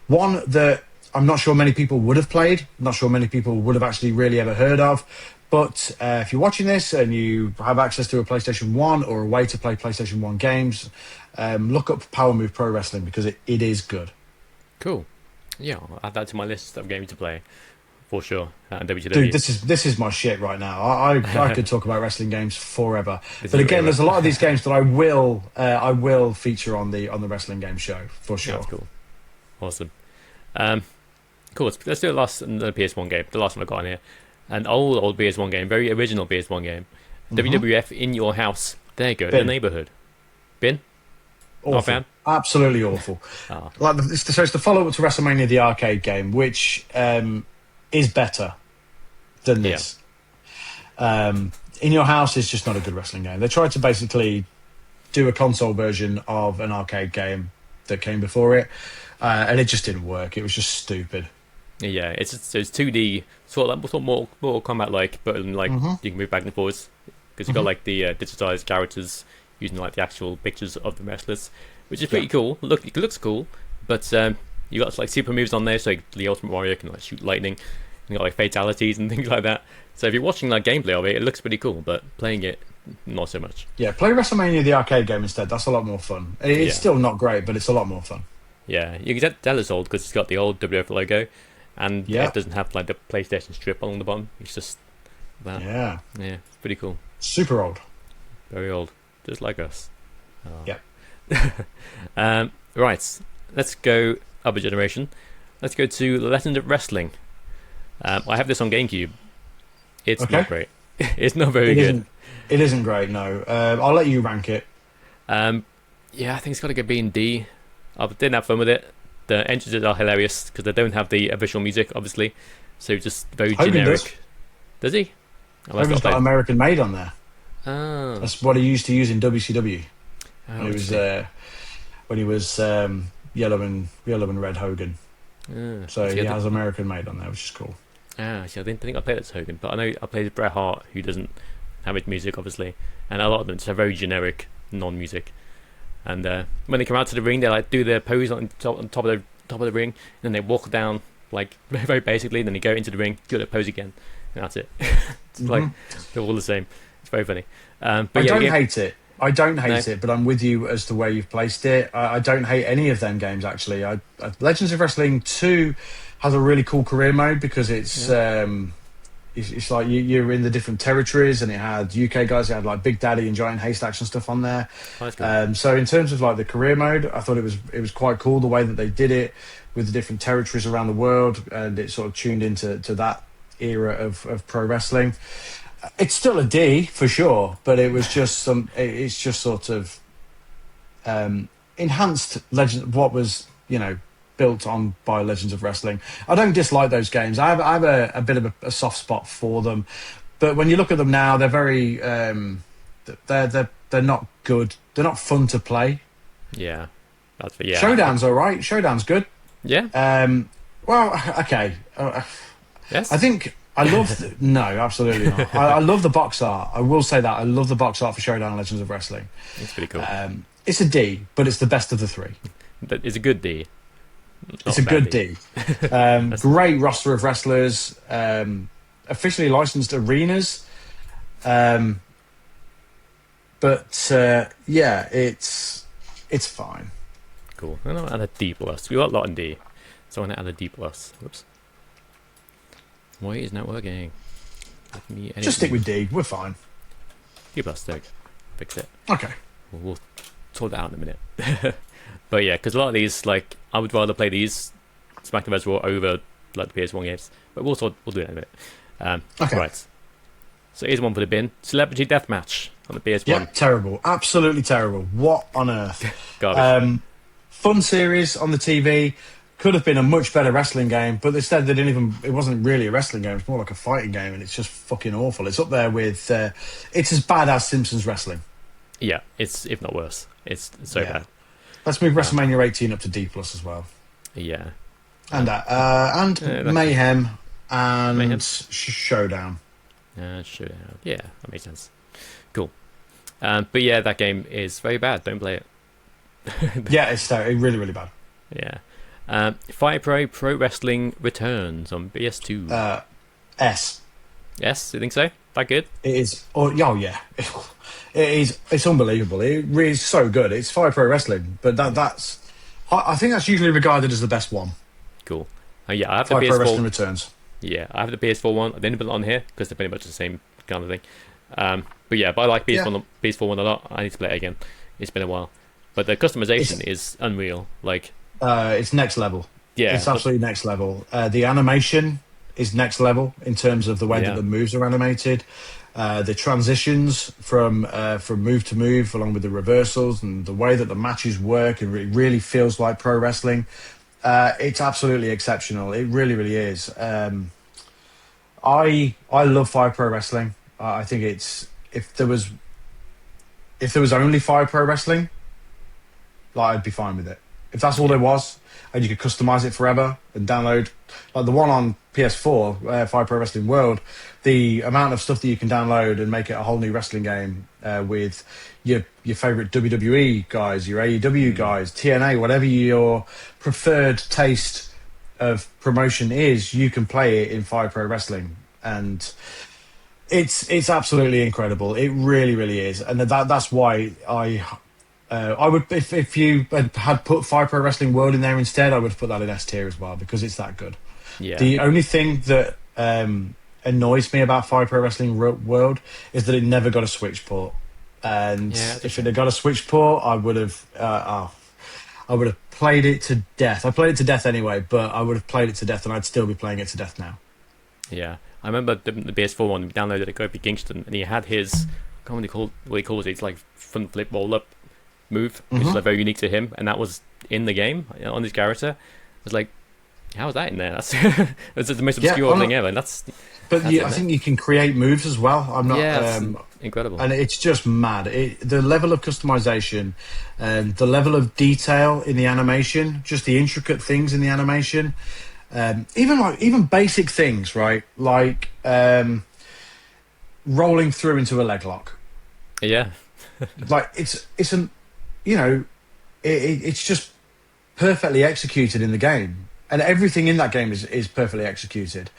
one that I'm not sure many people would have played, not sure many people would have actually really ever heard of. But if you're watching this and you have access to a PlayStation 1 or a way to play PlayStation 1 games, look up Power Move Pro Wrestling because it is good. Cool. Yeah, I'll add that to my list of games to play. For sure, WCW. Dude, this is my shit right now. I could talk about wrestling games forever. But again, there's a lot of these games that I will feature on the wrestling game show for sure. That's cool. Awesome. Cool. Let's do the PS1 game. The last one I got on here, an old PS1 game, very original PS1 game. WWF in Your House. There you go. The neighborhood. Bin. Awful. Not a fan? Absolutely awful. Like so it's the follow up to WrestleMania the arcade game, which is better than this. In Your House is just not a good wrestling game. They tried to basically do a console version of an arcade game that came before it, and it just didn't work. It was just stupid. Yeah, it's 2D, sort of Mortal Kombat like, but you can move back and forwards because you've got like the digitized characters using like the actual pictures of the wrestlers, which is pretty cool. It looks cool, but you got like super moves on there, so like, the Ultimate Warrior can like shoot lightning. You got like fatalities and things like that. So if you're watching like gameplay of it, it looks pretty cool, but playing it, not so much. Yeah, play WrestleMania the arcade game instead. That's a lot more fun. It's still not great, but it's a lot more fun. Yeah, you can tell it's old because it's got the old WWF logo, and it doesn't have like the PlayStation strip along the bottom. It's just that. Yeah, it's pretty cool. Super old. Very old, just like us. Oh. Yep. Right, let's go up a generation. Let's go to Legend of Wrestling. I have this on GameCube. It's not great. It's not very good. It isn't great, no. I'll let you rank it. Yeah, I think it's got to go B and D. I didn't have fun with it. The entrances are hilarious because they don't have the official music, obviously. So just very Hogan generic. Does he? Hogan's got American Made on there. Oh. That's what he used to use in WCW. When he was yellow and red Hogan. So he has American Made on there, which is cool. See, I didn't think I played as Hogan, but I know I played as Bret Hart, who doesn't have his music, obviously, and a lot of them just have very generic non-music. And when they come out to the ring, they like do their pose on top of the ring, and then they walk down like very, very basically. Then they go into the ring, do their pose again, and that's it. It's like they're all the same. It's very funny. But I don't hate it. I don't hate it, but I'm with you as to where you've placed it. I don't hate any of them games, actually. Legends of Wrestling 2 has a really cool career mode because it's like you're in the different territories, and it had UK guys. It had like Big Daddy and Giant Haystacks and stuff on there. Cool. So in terms of like the career mode, I thought it was quite cool the way that they did it with the different territories around the world, and it sort of tuned into that era of pro wrestling. It's still a D for sure, but it was just it's just sort of enhanced legend. What was built on by Legends of Wrestling. I don't dislike those games. I have a bit of a soft spot for them, but when you look at them now, they're very they're not good. They're not fun to play. Yeah, Showdown's all right. Showdown's good. Yeah. Well, okay. Yes. I think I love. No, absolutely not. I love the box art. I will say that I love the box art for Showdown Legends of Wrestling. It's pretty cool. It's a D, but it's the best of the three. It's a good D. It's a good D. Great roster of wrestlers. Officially licensed arenas. But yeah, it's fine. Cool. I'm gonna add a D plus. We got a lot in D, so I'm gonna add a D plus. Whoops. Why is not working? Just stick with D. We're fine. D plus. There we go. Fix it. Okay. We'll sort that out in a minute. But yeah, because a lot of these, like, I would rather play these SmackDown vs. Raw over like the PS1 games. But we'll do it in a minute. Okay. Right. So here's one for the bin. Celebrity Deathmatch on the PS1. Yeah, terrible. Absolutely terrible. What on earth? Garbage. Fun series on the TV. Could have been a much better wrestling game, but instead they didn't even. It wasn't really a wrestling game. It's more like a fighting game, and it's just fucking awful. It's up there with. It's as bad as Simpsons Wrestling. Yeah, it's if not worse. It's so bad. Let's move WrestleMania 18 up to D plus as well. Yeah. And Mayhem and Showdown. Showdown. Yeah, that makes sense. Cool. But yeah, that game is very bad. Don't play it. Yeah, it's really, really bad. Yeah. Fire Pro Wrestling returns on PS2. S. Yes, you think so? That good? It is. Oh yeah. It is. It's unbelievable. It really is so good. It's Fire Pro Wrestling, but that's. I think that's usually regarded as the best one. Cool. Yeah, I have Fire the PS4. Pro Wrestling returns. Yeah, I have the PS4 one. I didn't put it on here because they're pretty much the same kind of thing. But I like PS4 one a lot. I need to play it again. It's been a while. But the customization is unreal. Like, it's next level. Yeah, it's absolutely next level. The animation is next level in terms of the way that the moves are animated. The transitions from move to move, along with the reversals and the way that the matches work, it really feels like pro wrestling. It's absolutely exceptional. It really, really is. I love Fire Pro Wrestling. I think it's if there was only Fire Pro Wrestling, like, I'd be fine with it. If that's all there was, and you could customize it forever and download, like the one on PS4, Fire Pro Wrestling World, the amount of stuff that you can download and make it a whole new wrestling game with your favorite WWE guys, your AEW guys, TNA, whatever your preferred taste of promotion is, you can play it in Fire Pro Wrestling, and it's absolutely incredible. It really, really is, and that's why I would, if you had put Fire Pro Wrestling World in there instead, I would have put that in S tier as well, because it's that good. Yeah. The only thing that annoys me about Fire Pro Wrestling World is that it never got a Switch port. And if it had got a Switch port, I would have played it to death. I played it to death anyway, but I would have played it to death, and I'd still be playing it to death now. Yeah, I remember the PS4 one. We downloaded it, Kofi Kingston, and he had his, I can't remember what he calls it. It's like front flip roll up move, which is like very unique to him, and that was in the game on his character. I was like, how is that in there? That's it's the most obscure thing ever, and that's. But I think you can create moves as well. I'm not. Yeah, incredible, and it's just mad. The level of customization, the level of detail in the animation, just the intricate things in the animation, even basic things, right? Like rolling through into a leg lock. Yeah, like it's just perfectly executed in the game, and everything in that game is perfectly executed.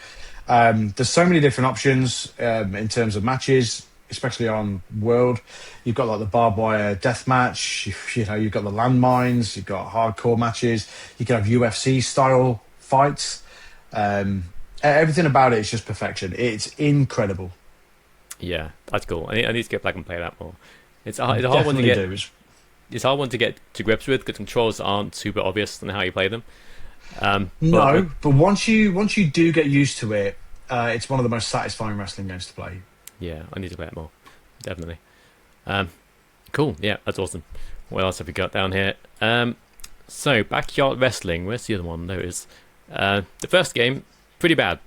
There's so many different options in terms of matches, especially on World. You've got like the barbed wire death match, you've got the landmines, you've got hardcore matches, you can have UFC style fights. Everything about it is just perfection. It's incredible. Yeah, that's cool. I need to get back and play that more. It's a hard one to get. It's a hard one to get to grips with, because controls aren't super obvious in how you play them. But once you do get used to it, it's one of the most satisfying wrestling games to play. Yeah, I need to play it more, definitely. Cool, yeah, that's awesome. What else have we got down here? So Backyard Wrestling. Where's the other one? There it is. The first game, pretty bad.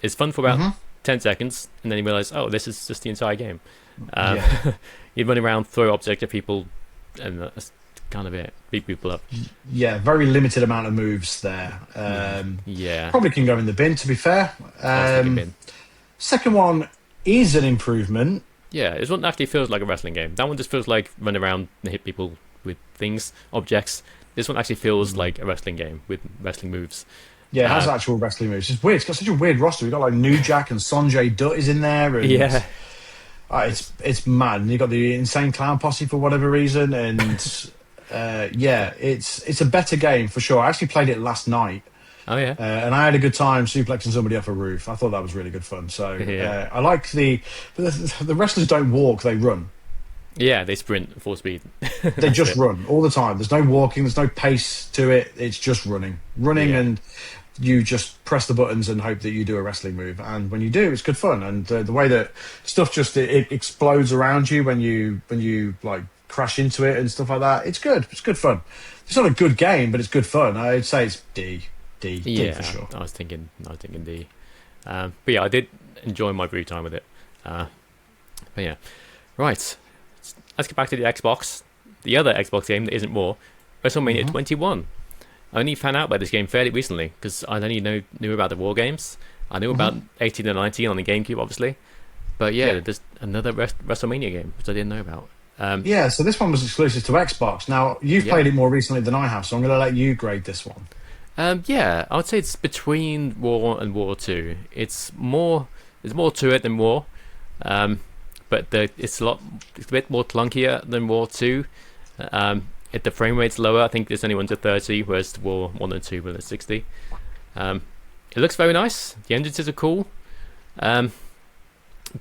It's fun for about 10 seconds, and then you realise, oh, this is just the entire game. You're running around, throw objects at people, and kind of it. Beat people up. Yeah, very limited amount of moves there. Yeah. Probably can go in the bin, to be fair. Bin. Second one is an improvement. Yeah, this one actually feels like a wrestling game. That one just feels like run around and hit people with things, objects. This one actually feels like a wrestling game with wrestling moves. Yeah, it has actual wrestling moves. It's weird. It's got such a weird roster. We've got like New Jack and Sonjay Dutt is in there. And yeah. It's mad. And you've got the Insane Clown Posse for whatever reason. And it's a better game for sure. I actually played it last night. Oh, yeah. And I had a good time suplexing somebody off a roof. I thought that was really good fun. So I like the wrestlers don't walk, they run. Yeah, they sprint full speed. They just run all the time. There's no walking. There's no pace to it. It's just running. And you just press the buttons and hope that you do a wrestling move. And when you do, it's good fun. And the way that stuff just it explodes around you when you like crash into it and stuff like that. It's good. It's good fun. It's not a good game, but it's good fun. I'd say it's D for sure. I was thinking D. But yeah, I did enjoy my brief time with it. But yeah, right. Let's get back to the Xbox. The other Xbox game that isn't more, WrestleMania 21. I only found out about this game fairly recently because I only knew about the War games. I knew about 18 and 19 on the GameCube, obviously. But yeah, there's another WrestleMania game which I didn't know about. So this one was exclusive to Xbox. Now, you've played it more recently than I have, so I'm going to let you grade this one. I would say it's between War and War 2. There's more to it than War. But it's a bit more clunkier than War 2. The frame rate's lower. I think there's only 1 to 30, whereas War 1 and 2 were at 60. It looks very nice. The engines are cool. But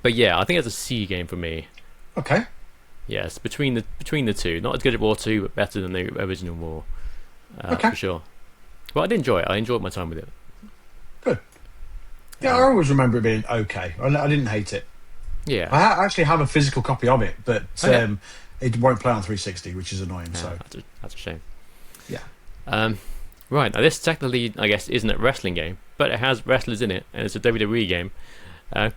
yeah, I think it's a C game for me. Okay. Yes, between the two. Not as good as War 2, but better than the original War. For sure. But I did enjoy it. I enjoyed my time with it. Good. Yeah, I always remember it being okay. I didn't hate it. Yeah. I actually have a physical copy of it, but it won't play on 360, which is annoying. So that's a shame. Yeah. Right, now this technically, I guess, isn't a wrestling game, but it has wrestlers in it, and it's a WWE game.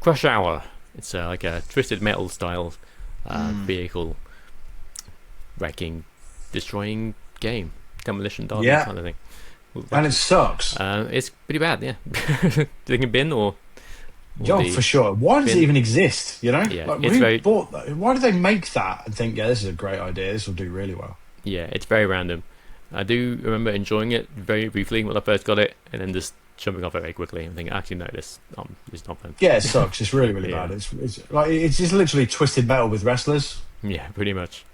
Crush Hour. It's like a Twisted Metal style vehicle wrecking, destroying game. Demolition Derby kind of thing. And it sucks. It's pretty bad, yeah. Think in bin or for sure. Why does it even exist? You know, yeah, who bought that? Why did they make that and think, this is a great idea? This will do really well. Yeah, it's very random. I do remember enjoying it very briefly when I first got it, and then just jumping off it very quickly and thinking, actually, no, this is not fun. Yeah, it sucks. It's really, really bad. It's just literally Twisted Metal with wrestlers. Yeah, pretty much.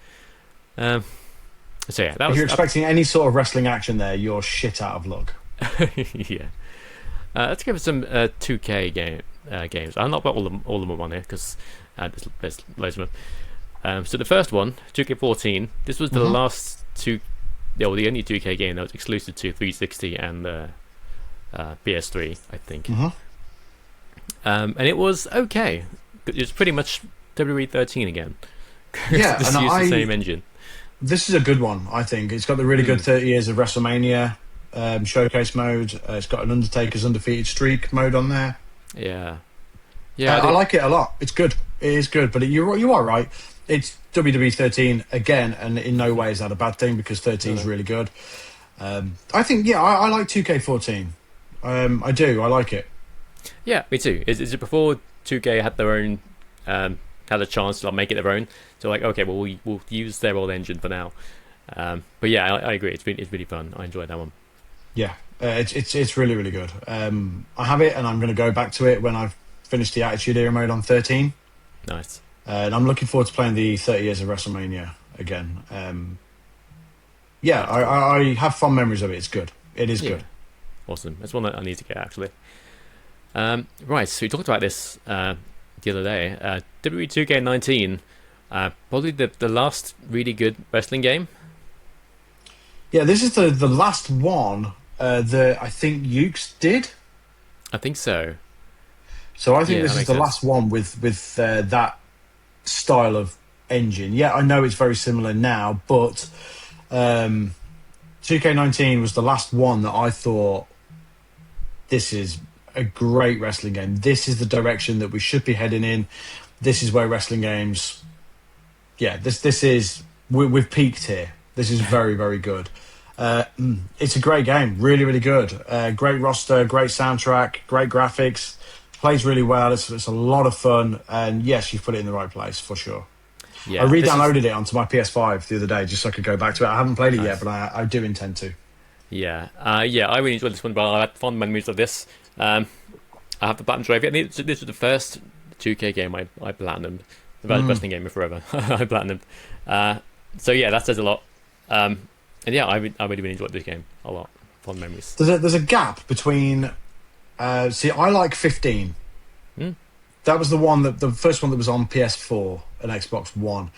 So yeah, if you're expecting any sort of wrestling action there, you're shit out of luck. Yeah. Let's give it some 2K games. I'm not about all of them on here because there's loads of them. So the first one, 2K14. This was the last the only 2K game that was exclusive to 360 and PS3, I think. And it was okay. It was pretty much WWE 13 again. Yeah, just used the same engine. This is a good one, I think. It's got the really good 30 years of WrestleMania showcase mode. It's got an Undertaker's undefeated streak mode on there. Yeah. I like it a lot. It's good. It is good, but you are right. It's WWE 13 again, and in no way is that a bad thing because 13 is really good. I think, I like 2K14. I do. I like it. Yeah, me too. Is it before 2K had their own, had a chance to make it their own? So okay, well we'll use their old engine for now. But yeah, I agree. It's really fun. I enjoyed that one. Yeah, it's really, really good. I have it, and I'm going to go back to it when I've finished the Attitude Era mode on 13. Nice. And I'm looking forward to playing the 30 years of WrestleMania again. I have fond memories of it. It's good. It is good. Awesome. That's one that I need to get, actually. Right, so we talked about this the other day. WWE 2K19, probably the last really good wrestling game. Yeah, this is the last one that I think Ukes did. I think so. So I think this is the last one with that style of engine. Yeah, I know it's very similar now, but 2K19 was the last one that I thought, this is a great wrestling game. This is the direction that we should be heading in. This is where wrestling games... Yeah, this is... We've peaked here. This is very, very good. It's a great game. Really, really good. Great roster, great soundtrack, great graphics. Plays really well. It's a lot of fun. And yes, you've put it in the right place for sure. Yeah, I re-downloaded it onto my PS5 the other day just so I could go back to it. I haven't played it yet, but I do intend to. Yeah, I really enjoyed this one, but I had fond memories of this. I have the Platinum Trophy. I think this was the first 2K game I platinumed. The best game of forever. I platinumed. So yeah, that says a lot. And yeah, I really enjoyed this game a lot. Fond memories. There's a gap between. See, I like 15. That was the first one that was on PS4 and Xbox One.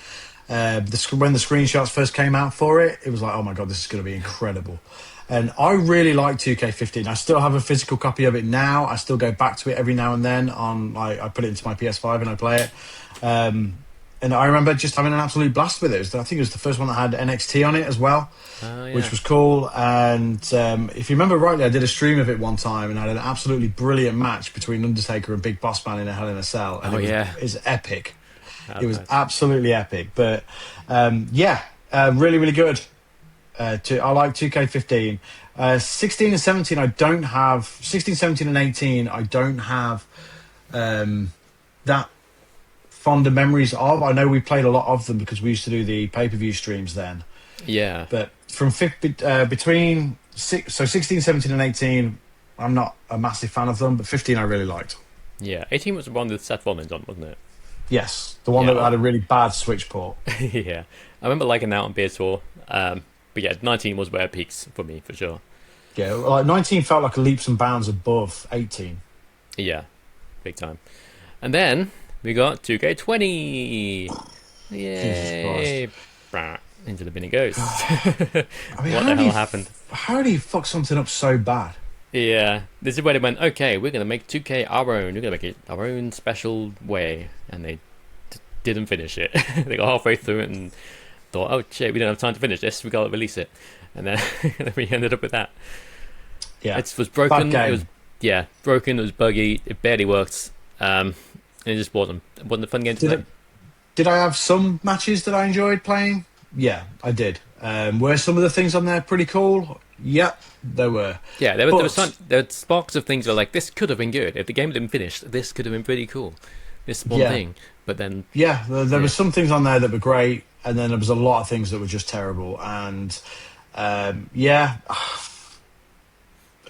When the screenshots first came out for it, it was like, oh my god, this is going to be incredible. And I really like 2K15. I still have a physical copy of it now. I still go back to it every now and then. I put it into my PS5 and I play it. And I remember just having an absolute blast with it. I think it was the first one that had NXT on it as well, which was cool. And if you remember rightly, I did a stream of it one time and I had an absolutely brilliant match between Undertaker and Big Boss Man in a Hell in a Cell. And it was epic. It was absolutely epic. But really, really good. I like 2K15. 16 and 17, I don't have. 16, 17, and 18, I don't have that fonder memories of. I know we played a lot of them because we used to do the pay-per-view streams then. Yeah. But from between 16, 17, and 18, I'm not a massive fan of them, but 15 I really liked. Yeah, 18 was the one with Seth Rollins on, wasn't it? Yes, the one that had a really bad Switch port. Yeah, I remember liking that on PS4. But yeah, 19 was where it peaks for me, for sure. Yeah, like 19 felt like a leaps and bounds above 18. Yeah, big time. And then we got 2K20. Yay! Into the bin it goes. I mean, what the hell happened? How do you fuck something up so bad? Yeah, this is where they went, okay, we're going to make 2K our own. We're going to make it our own special way. And they didn't finish it. They got halfway through it and thought, oh shit, we don't have time to finish this. We got to release it. And then we ended up with that. Yeah, it was broken. Bad game. It was broken. It was buggy. It barely worked. And it just wasn't a fun game to play. Did I have some matches that I enjoyed playing? Yeah, I did. Were some of the things on there pretty cool? Yep, there were. Yeah, there were sparks of things that were like, this could have been good. If the game had been finished, this could have been pretty cool. This one thing. But then... Yeah, there were some things on there that were great, and then there was a lot of things that were just terrible. And,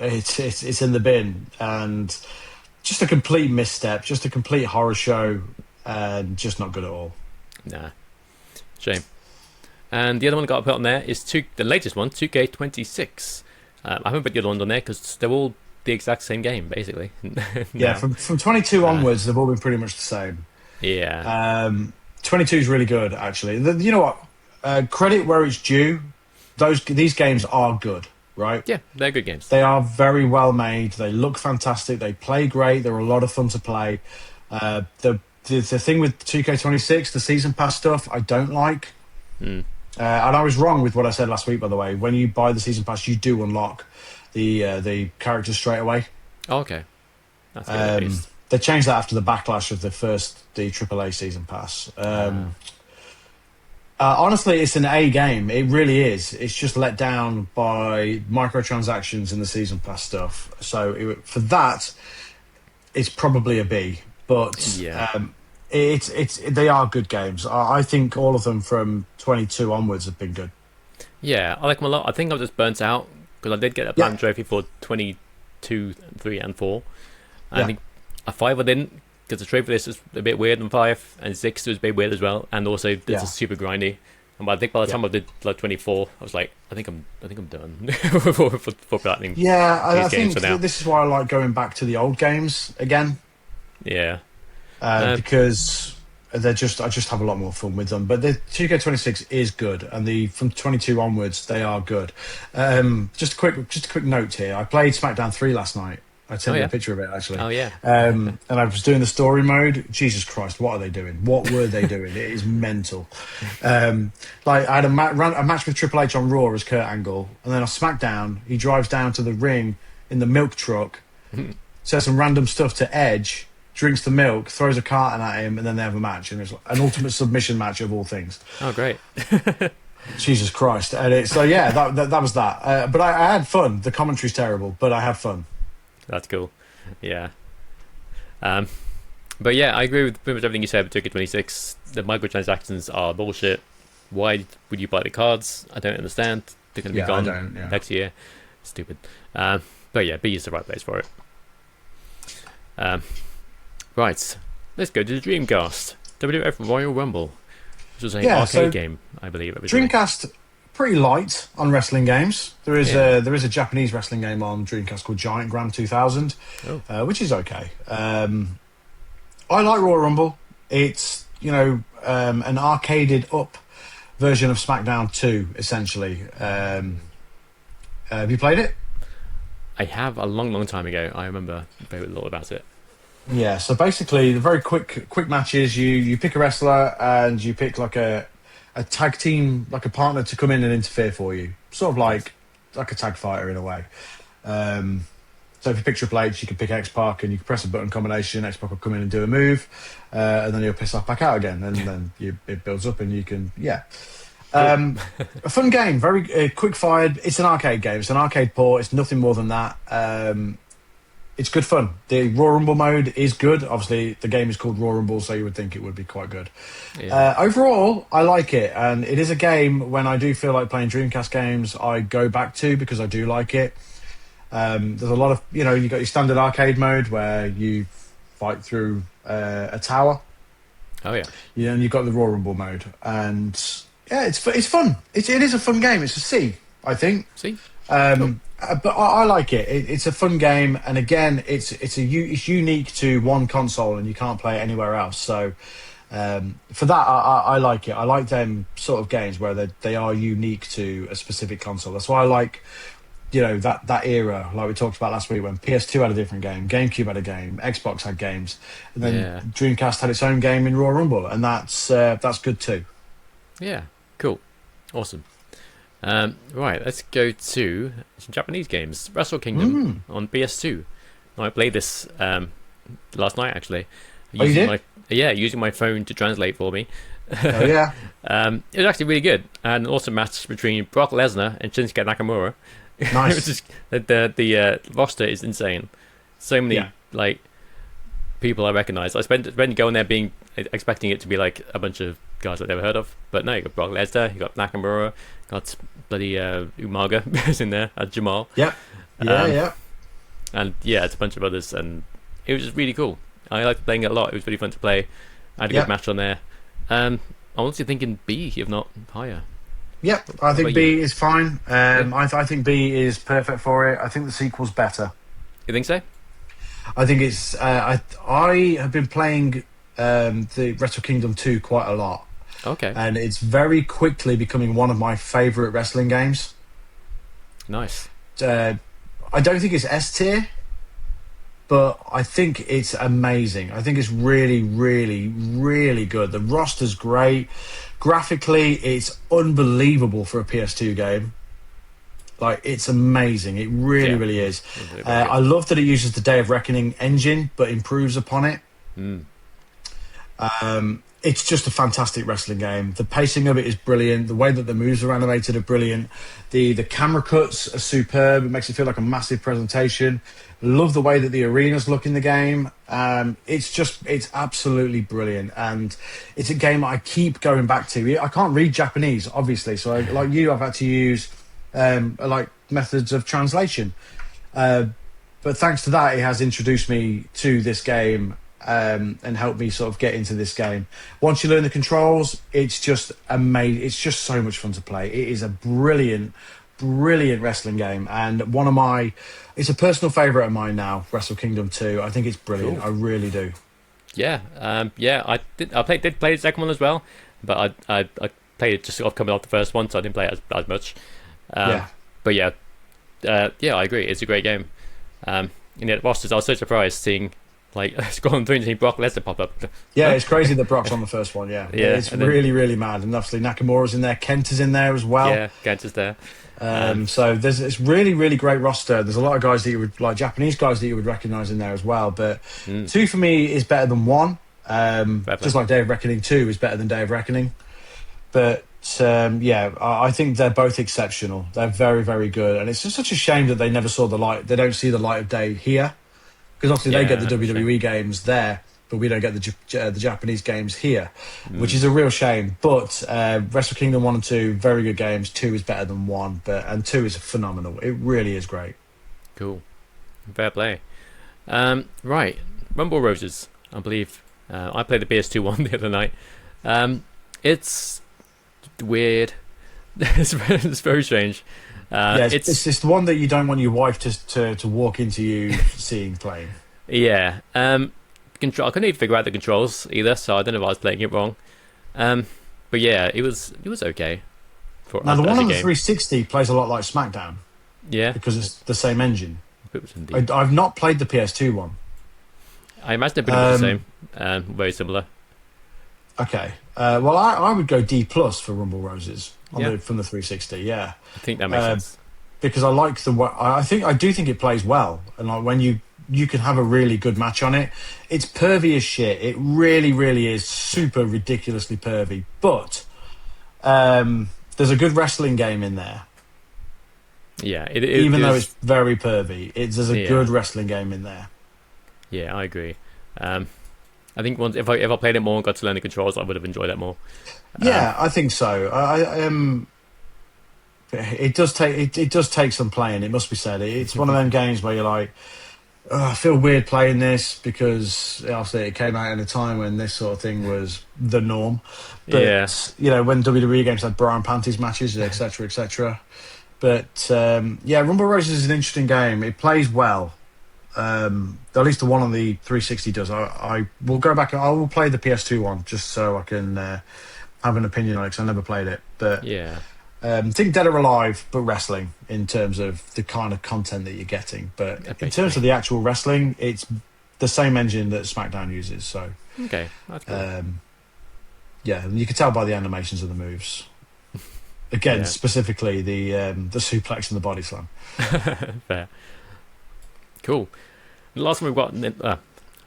it's in the bin. And just a complete misstep, just a complete horror show, and just not good at all. Nah. Shame. And the other one I got put on there is the latest one, 2K26. I haven't put the other ones on there because they're all the exact same game, basically. Yeah, from 22 onwards, they've all been pretty much the same. Yeah. 22 is really good, actually. You know what? Credit where it's due. These games are good, right? Yeah, they're good games. They are very well made. They look fantastic. They play great. They're a lot of fun to play. The thing with 2K26, the season pass stuff, I don't like. And I was wrong with what I said last week, by the way. When you buy the season pass, you do unlock the characters straight away. Oh, okay. That's good. They changed that after the backlash of the AAA season pass. Honestly, it's an A game. It really is. It's just let down by microtransactions and the season pass stuff. So for that, it's probably a B. But they are good games. I think all of them from 22 onwards have been good. Yeah, I like them a lot. I think I was just burnt out because I did get a Platinum Trophy for 22, 3, and 4. I think a 5 I didn't because the trophy list was a bit weird on 5, and 6 was a bit weird as well, and also it's super grindy. And I think by the time I did like 24, I was like, I think I'm done for platinum. Yeah, I think this is why I like going back to the old games again. Yeah. Because I just have a lot more fun with them. But the 2K26 is good, and from 22 onwards they are good. Just a quick note here. I played SmackDown 3 last night. I sent you a picture of it actually. Oh yeah. And I was doing the story mode. Jesus Christ, what are they doing? What were they doing? It is mental. Like I had a match with Triple H on Raw as Kurt Angle, and then on SmackDown he drives down to the ring in the milk truck, says some random stuff to Edge, drinks the milk, throws a carton at him, and then they have a match, and it's an ultimate submission match of all things. Oh, great. Jesus Christ. And it's so yeah, that was that. But I had fun. The commentary's terrible, but I had fun. That's cool. Yeah. But yeah, I agree with pretty much everything you said about 2K26. The microtransactions are bullshit. Why would you buy the cards? I don't understand. They're going to be gone next year. Stupid. But yeah, B is the right place for it. Right. Let's go to the Dreamcast. WWF Royal Rumble. Which was an arcade game, I believe. Dreamcast, pretty light on wrestling games. There is a Japanese wrestling game on Dreamcast called Giant Gram 2000, which is okay. I like Royal Rumble. It's, an arcaded up version of SmackDown 2, essentially. Have you played it? I have, a long, long time ago. I remember very little about it. Yeah, so basically, the very quick matches, you pick a wrestler and you pick like a tag team, like a partner to come in and interfere for you. Sort of like a tag fighter in a way. So if you pick Triple H, you can pick X-Pac and you can press a button combination, X-Pac will come in and do a move, and then he'll piss off back out again, and then it builds up and you can, a fun game, very quick-fired. It's an arcade game. It's an arcade port. It's nothing more than that. It's good fun. The Royal Rumble mode is good. Obviously, the game is called Royal Rumble, so you would think it would be quite good. Yeah. Overall, I like it, and it is a game when I do feel like playing Dreamcast games, I go back to because I do like it. There's a lot of, you've got your standard arcade mode where you fight through a tower. Oh, yeah. And you've got the Royal Rumble mode, and yeah, it's fun. It is a fun game. It's a C, I think. C? Cool. But I like it. It's a fun game, and again, it's unique to one console, and you can't play it anywhere else. So for that, I like it. I like them sort of games where they are unique to a specific console. That's why I like, that era, like we talked about last week, when PS2 had a different game, GameCube had a game, Xbox had games, and then Dreamcast had its own game in Royal Rumble, and that's good too. Yeah, cool, awesome. Right, let's go to some Japanese games. Wrestle Kingdom on PS2. I played this last night, actually. You did? Using my phone to translate for me. Oh, yeah. It was actually really good. And an awesome match between Brock Lesnar and Shinsuke Nakamura. Nice. The roster is insane. So many people I recognise. I spent going there expecting it to be like a bunch of guys I've never heard of, but no, you got Brock Lesnar, you got Nakamura, got bloody Umaga is in there, Jamal. Yeah. And it's a bunch of others, and it was just really cool. I liked playing it a lot. It was really fun to play. I had a good match on there. I'm honestly thinking B, if not higher. Yep, I think B is fine. I think B is perfect for it. I think the sequel's better. You think so? I think it's. I have been playing the Wrestle Kingdom 2 quite a lot. Okay. And it's very quickly becoming one of my favourite wrestling games. Nice. I don't think it's S tier, but I think it's amazing. I think it's really, really, really good. The roster's great. Graphically, it's unbelievable for a PS2 game. Like, it's amazing. It really, really is. I love that it uses the Day of Reckoning engine, but improves upon it. It's just a fantastic wrestling game. The pacing of it is brilliant. The way that the moves are animated are brilliant. The camera cuts are superb. It makes it feel like a massive presentation. Love the way that the arenas look in the game. It's absolutely brilliant. And it's a game I keep going back to. I can't read Japanese, obviously. So like you, I've had to use methods of translation. But thanks to that, it has introduced me to this game and helped me sort of get into this game. Once you learn the controls, it's just amazing. It's just so much fun to play. It is a brilliant wrestling game, and it's a personal favourite of mine now, Wrestle Kingdom 2. I think it's brilliant. Cool. I really do. Yeah, I did play the second one as well, but I played it just sort of coming off the first one, so I didn't play it as much. But I agree. It's a great game. The rosters, I was so surprised seeing scrolling through and seeing Brock Lesnar pop up. Yeah, it's crazy that Brock's on the first one. Yeah, it's really, really mad. And obviously Nakamura's in there, Kent is in there as well. Yeah, Kent is there. So there's this really, really great roster. There's a lot of guys that you would like, Japanese guys that you would recognise in there as well. But 2 for me is better than 1. Just like Day of Reckoning 2 is better than Day of Reckoning. But yeah, I think they're both exceptional. They're very, very good, and it's just such a shame that they never saw the light. They don't see the light of day here, because obviously they get the WWE games there, but we don't get the Japanese games here, which is a real shame. But Wrestle Kingdom 1 and 2, very good games. 2 is better than 1, and 2 is phenomenal. It really is great. Cool. Fair play. Right. Rumble Roses, I believe. I played the PS2 one the other night. It's weird. It's very strange. Yeah, it's just the one that you don't want your wife to walk into you seeing playing. Yeah. Control. I couldn't even figure out the controls either, so I don't know if I was playing it wrong. But yeah, it was okay. Now the one on the 360 plays a lot like SmackDown. Yeah, because it's the same engine. I've not played the PS2 one. I imagine it'd be the same. Very similar. Okay. Well, I would go D+ for Rumble Roses from the 360. Yeah, I think that makes sense because I like I do think it plays well, and like when you can have a really good match on it. It's pervy as shit. It really, really is super ridiculously pervy. But there's a good wrestling game in there. Yeah, even though it's very pervy, there's a good wrestling game in there. Yeah, I agree. I think if I played it more and got to learn the controls, I would have enjoyed it more. Yeah, I think so. It does take some playing. It must be said. It's one of them games where you're like, I feel weird playing this because obviously it came out in a time when this sort of thing was the norm. But when WWE games had bra and panties matches, etc., etc. But Rumble Roses is an interesting game. It plays well. At least the one on the 360 does. I will go back. I will play the PS2 one just so I can have an opinion on it because I never played it. But think Dead or Alive, but wrestling in terms of the kind of content that you're getting. But in terms of the actual wrestling, it's the same engine that SmackDown uses. So okay, that's cool. And you can tell by the animations of the moves. Again, specifically the suplex and the body slam. Fair. Cool. The last one we've got.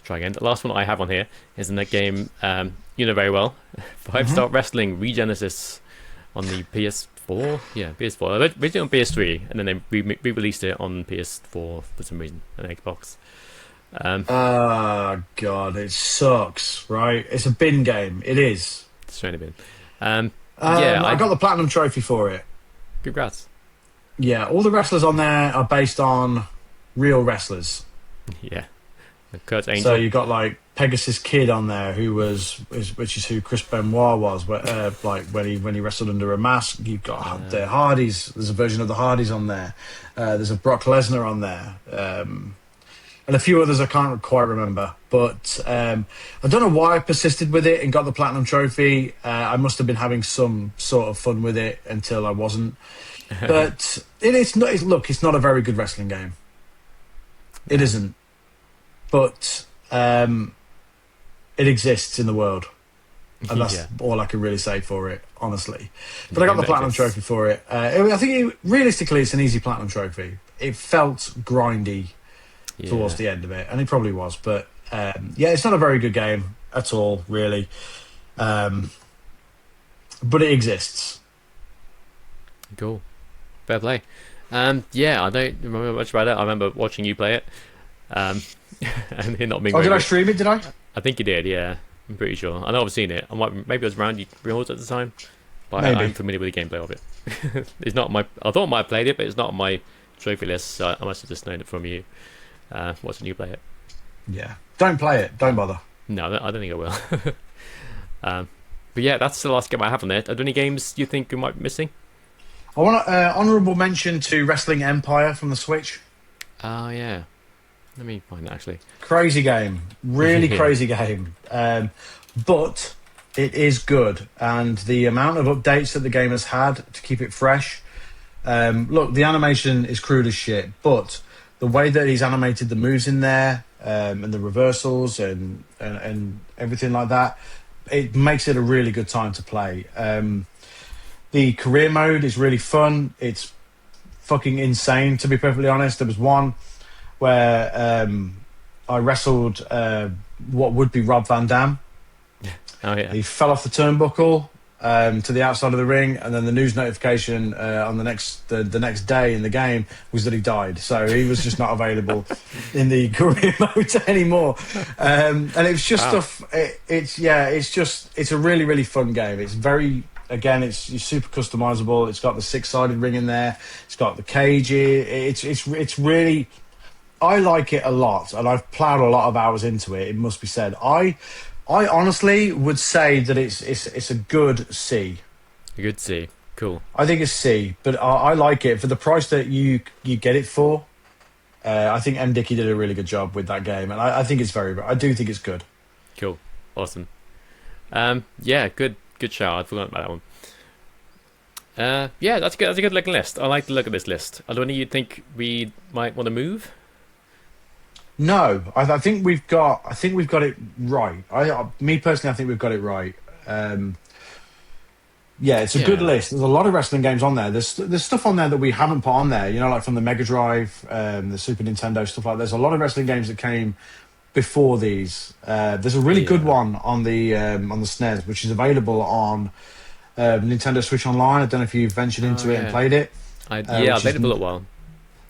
Try again. The last one I have on here is in the game. You know very well. 5-Star Wrestling Regenesis on the PS4. Yeah, PS4. Originally on PS3, and then they re-released it on PS4 for some reason, and Xbox. Oh god, it sucks. Right? It's a bin game. It is. It's trying to bin. I got the platinum trophy for it. Congrats. Yeah, all the wrestlers on there are based on real wrestlers. Yeah. Kurt Angle. So you got like Pegasus Kid on there, which is who Chris Benoit was, like when he wrestled under a mask. You've got the Hardys. There's a version of the Hardys on there. There's a Brock Lesnar on there, and a few others I can't quite remember. But I don't know why I persisted with it and got the platinum trophy. I must have been having some sort of fun with it until I wasn't. But it's not a very good wrestling game. It isn't. But it exists in the world. And that's all I can really say for it, honestly. But I got the platinum trophy for it. I think realistically it's an easy platinum trophy. It felt grindy towards the end of it, and it probably was. But it's not a very good game at all, really. But it exists. Cool. Fair play. I don't remember much about it. I remember watching you play it. And it not being. Did I stream it? Did I? I think you did. Yeah, I'm pretty sure. I know I've seen it. Maybe I was around yours at the time, but I'm familiar with the gameplay of it. It's not my. I thought I might have played it, but it's not on my trophy list. So I must have just known it from you. Watching you play it. Yeah, don't play it. Don't bother. No, I don't think I will. But yeah, that's the last game I have on there. Are there any games you think you might be missing? I want to honourable mention to Wrestling Empire from the Switch. Oh yeah. Let me find that actually. Crazy game. Really crazy game. But it is good. And the amount of updates that the game has had to keep it fresh. Look, the animation is crude as shit. But the way that he's animated the moves in there and the reversals and everything like that, it makes it a really good time to play. The career mode is really fun. It's fucking insane, to be perfectly honest. There was one where I wrestled what would be Rob Van Dam. Oh yeah. He fell off the turnbuckle to the outside of the ring, and then the news notification on the next day in the game was that he died. So he was just not available in the career mode anymore. And it was just stuff. It's a really, really fun game. It's very. Again, it's super customizable. It's got the 6-sided ring in there. It's got the cage. It's really. I like it a lot, and I've ploughed a lot of hours into it. It must be said. I honestly would say that it's a good C. A good C. Cool. I think it's C, but I like it for the price that you get it for. I think M. Dickey did a really good job with that game, and I think it's I do think it's good. Cool. Awesome. Yeah, good shout. I forgot about that one. Yeah, that's good. That's a good looking list. I like the look of this list. Are there any you think we might want to move? No, I think we've got it right. Me personally, I think we've got it right. Yeah, it's a good list. There's a lot of wrestling games on there. There's stuff on there that we haven't put on there. You know, like from the Mega Drive, the Super Nintendo stuff like that. There's a lot of wrestling games that came before these. There's a really good one on the SNES, which is available on Nintendo Switch Online. I don't know if you've ventured into it and played it. I played it for a little while.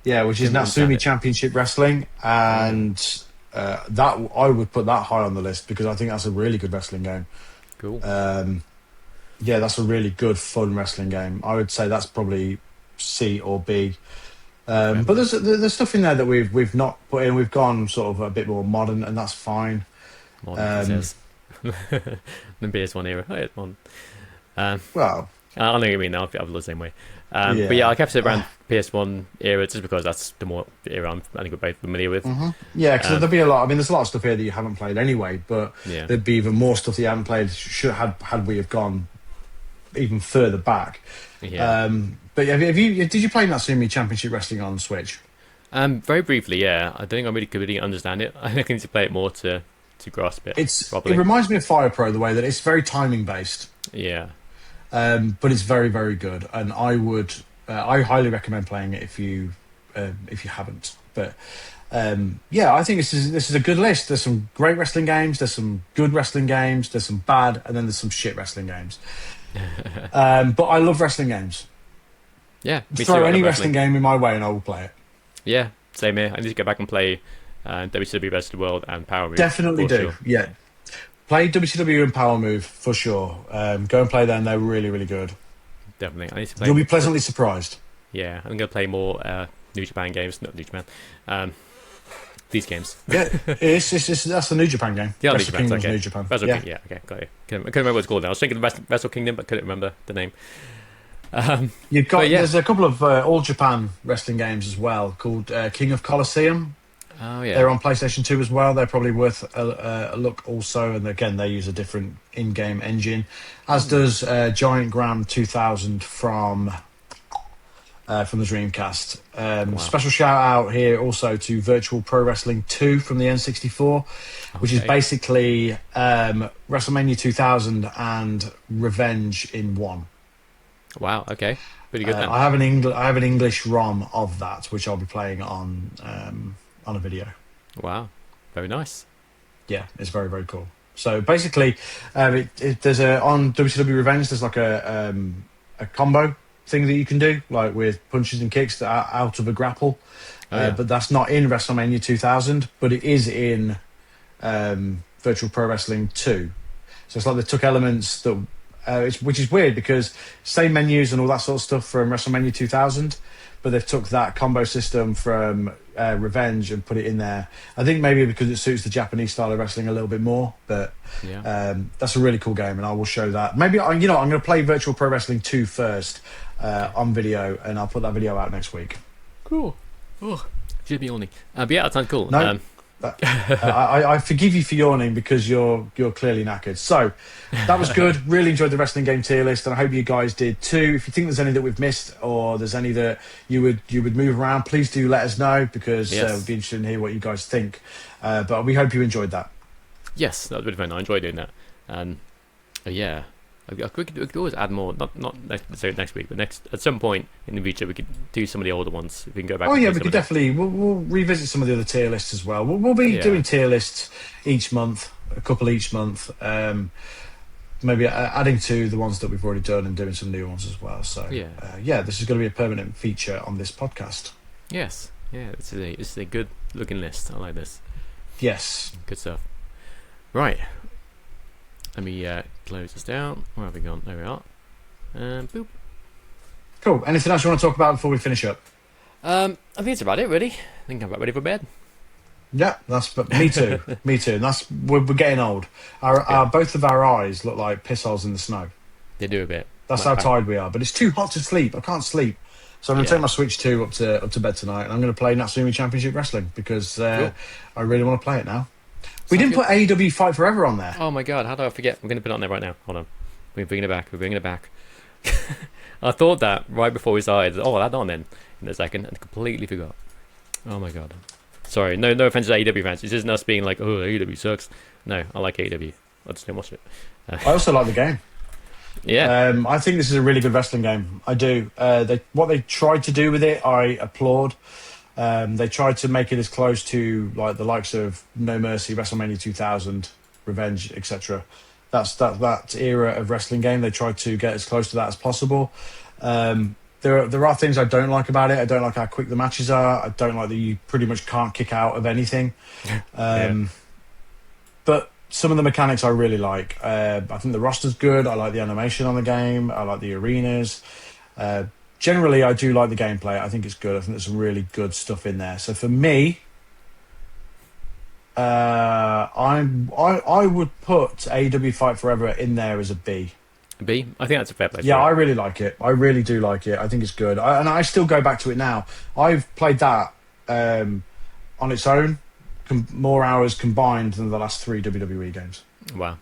Yeah, which is Natsumi Championship Wrestling, and that I would put that high on the list because I think that's a really good wrestling game. Cool. Yeah, that's a really good, fun wrestling game. I would say that's probably C or B. But there's stuff in there that we've not put in. We've gone sort of a bit more modern, and that's fine. Modern, the PS1 era. Oh, it's modern. Well, I don't know what you mean now. I feel the same way. But yeah, I kept it around PS1 era just because that's the more era I think we're both familiar with. Mm-hmm. Yeah, because there'll be a lot. I mean, there's a lot of stuff here that you haven't played anyway, but there'd be even more stuff that you haven't played had we have gone even further back. Yeah. But did you play Natsumi Championship Wrestling on Switch? Very briefly, yeah. I don't think I really could really understand it. I think I need to play it more to grasp it. It reminds me of Fire Pro the way that it's very timing based. Yeah. But it's very, very good, and I highly recommend playing it if you haven't. But I think this is a good list. There's some great wrestling games, there's some good wrestling games, there's some bad, and then there's some shit wrestling games. But I love wrestling games. Yeah, throw any wrestling game in my way, and I will play it. Yeah, same here. I need to go back and play WCW Best of the World and Power Move. Definitely do. Sure. Yeah. Play WCW and Power Move for sure. Go and play them; they're really, really good. Definitely, I need to play. You'll be pleasantly surprised. Yeah, I'm going to play more New Japan games. Not New Japan. These games. Yeah, that's the New Japan game. Yeah, Wrestle Kingdom's okay. New Japan. Wrestle Kingdom. Yeah, okay, got it. I couldn't remember what it's called now. I was thinking of Wrestle Kingdom, but couldn't remember the name. There's a couple of All Japan wrestling games as well called King of Colosseum. Oh yeah, they're on PlayStation 2 as well. They're probably worth a look also. And again, they use a different in-game engine, as does Giant Gram 2000 from the Dreamcast. Wow. Special shout out here also to Virtual Pro Wrestling 2 from the N64, which is basically WrestleMania 2000 and Revenge in one. Wow. Okay. Pretty good. Then. I have an English ROM of that, which I'll be playing on a video. Wow. Very nice. Yeah, it's very, very cool. So basically, there's on WCW Revenge. There's like a combo thing that you can do, like with punches and kicks that are out of a grapple. But that's not in WrestleMania 2000, but it is in Virtual Pro Wrestling 2. So it's like they took elements that. Which is weird because same menus and all that sort of stuff from WrestleMania 2000, but they've took that combo system from Revenge and put it in there. I think maybe because it suits the Japanese style of wrestling a little bit more, but that's a really cool game, and I will show that. Maybe I'm going to play Virtual Pro Wrestling 2 first on video, and I'll put that video out next week. Cool. Oh, should be yawning. But yeah, that sounds cool. No. I forgive you for yawning because you're clearly knackered. So that was good. Really enjoyed the wrestling game tier list, and I hope you guys did too. If you think there's any that we've missed, or there's any that you would move around, please do let us know, because we'd be interested in hear what you guys think. But we hope you enjoyed that. Yes, that was really fun. I enjoyed doing that. Yeah. We could always add more, not next week, but at some point in the future we could do some of the older ones. If we can go back. Oh yeah, we could definitely. We'll revisit some of the other tier lists as well. We'll be doing tier lists each month, a couple each month. maybe adding to the ones that we've already done and doing some new ones as well. So this is going to be a permanent feature on this podcast. Yes, this is a good looking list. I like this. Yes, good stuff. Right, let me close this down. Where have we gone? There we are. Boop. Cool. Anything else you want to talk about before we finish up? I think that's about it, really. I think I'm about ready for bed. Yeah, me too. Me too. And we're getting old. Both of our eyes look like piss holes in the snow. They do a bit. That's how tired we are. But it's too hot to sleep. I can't sleep. So I'm going to take my Switch 2 up to bed tonight, and I'm going to play Natsumi Championship Wrestling because cool. I really want to play it now. We didn't put AEW Fight Forever on there. Oh my god, how did I forget? I'm going to put it on there right now. Hold on. We're bringing it back. I thought that right before we started. Oh, I'll add on then in a second, and completely forgot. Oh my god. Sorry, no offense to AEW fans. It's just us being like, oh, AEW sucks. No, I like AEW. I just didn't watch it. I also like the game. Yeah. I think this is a really good wrestling game. I do. What they tried to do with it, I applaud. They tried to make it as close to like the likes of No Mercy, WrestleMania 2000, Revenge, etc. That's that era of wrestling game. They tried to get as close to that as possible. There are things I don't like about it. I don't like how quick the matches are. I don't like that you pretty much can't kick out of anything. But some of the mechanics I really like. I think the roster's good. I like the animation on the game. I like the arenas. Generally, I do like the gameplay. I think it's good. I think there's some really good stuff in there. So for me, I would put AEW Fight Forever in there as a B. B? I think that's a fair place. Yeah, I really like it. I really do like it. I think it's good. And I still go back to it now. I've played that on its own, more hours combined than the last 3 WWE games. Wow.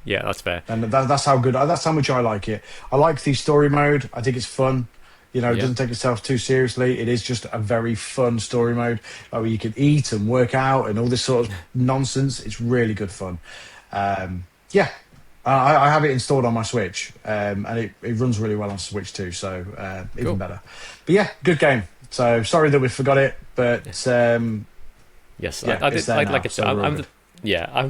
Yeah, that's fair. And that's how good. That's how much I like it. I like the story mode. I think it's fun. You know, it doesn't take itself too seriously. It is just a very fun story mode where you can eat and work out and all this sort of nonsense. It's really good fun. I have it installed on my Switch, and it runs really well on Switch too, so even better. But yeah, good game. So sorry that we forgot it, but yes, I did like it. I haven't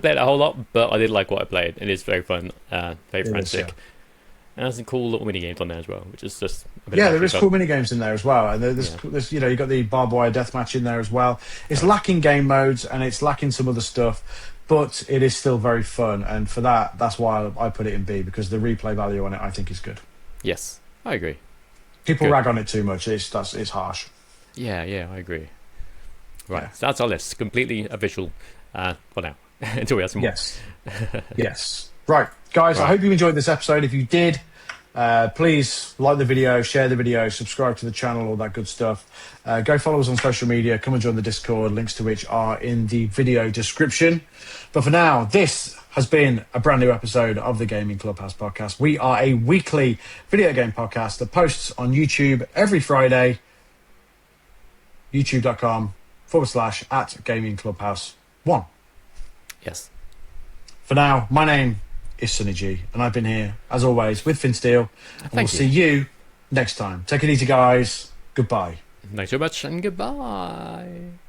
played it a whole lot, but I did like what I played. It is very fun, very frantic. And there's some cool little mini games on there as well, which is just a bit there is cool mini games in there as well, and there's you got the barbed wire deathmatch in there as well. It's lacking game modes and it's lacking some other stuff, but it is still very fun, and for that's why I put it in B, because the replay value on it I think is good. Yes, I agree. People rag on it too much. It's harsh. Yeah, I agree. Right, so that's our list, completely official for now. Until we have some more. Yes. Right, guys, I hope you enjoyed this episode. If you did, please like the video, share the video, subscribe to the channel, all that good stuff. Go follow us on social media, come and join the Discord, links to which are in the video description. But for now, this has been a brand new episode of the Gaming Clubhouse podcast. We are a weekly video game podcast that posts on YouTube every Friday, youtube.com/@gamingclubhouse1. Yes. For now, my name is Sunny G, and I've been here, as always, with Finn Steele. And we'll see you next time. Take it easy, guys. Goodbye. Thanks so much, and goodbye.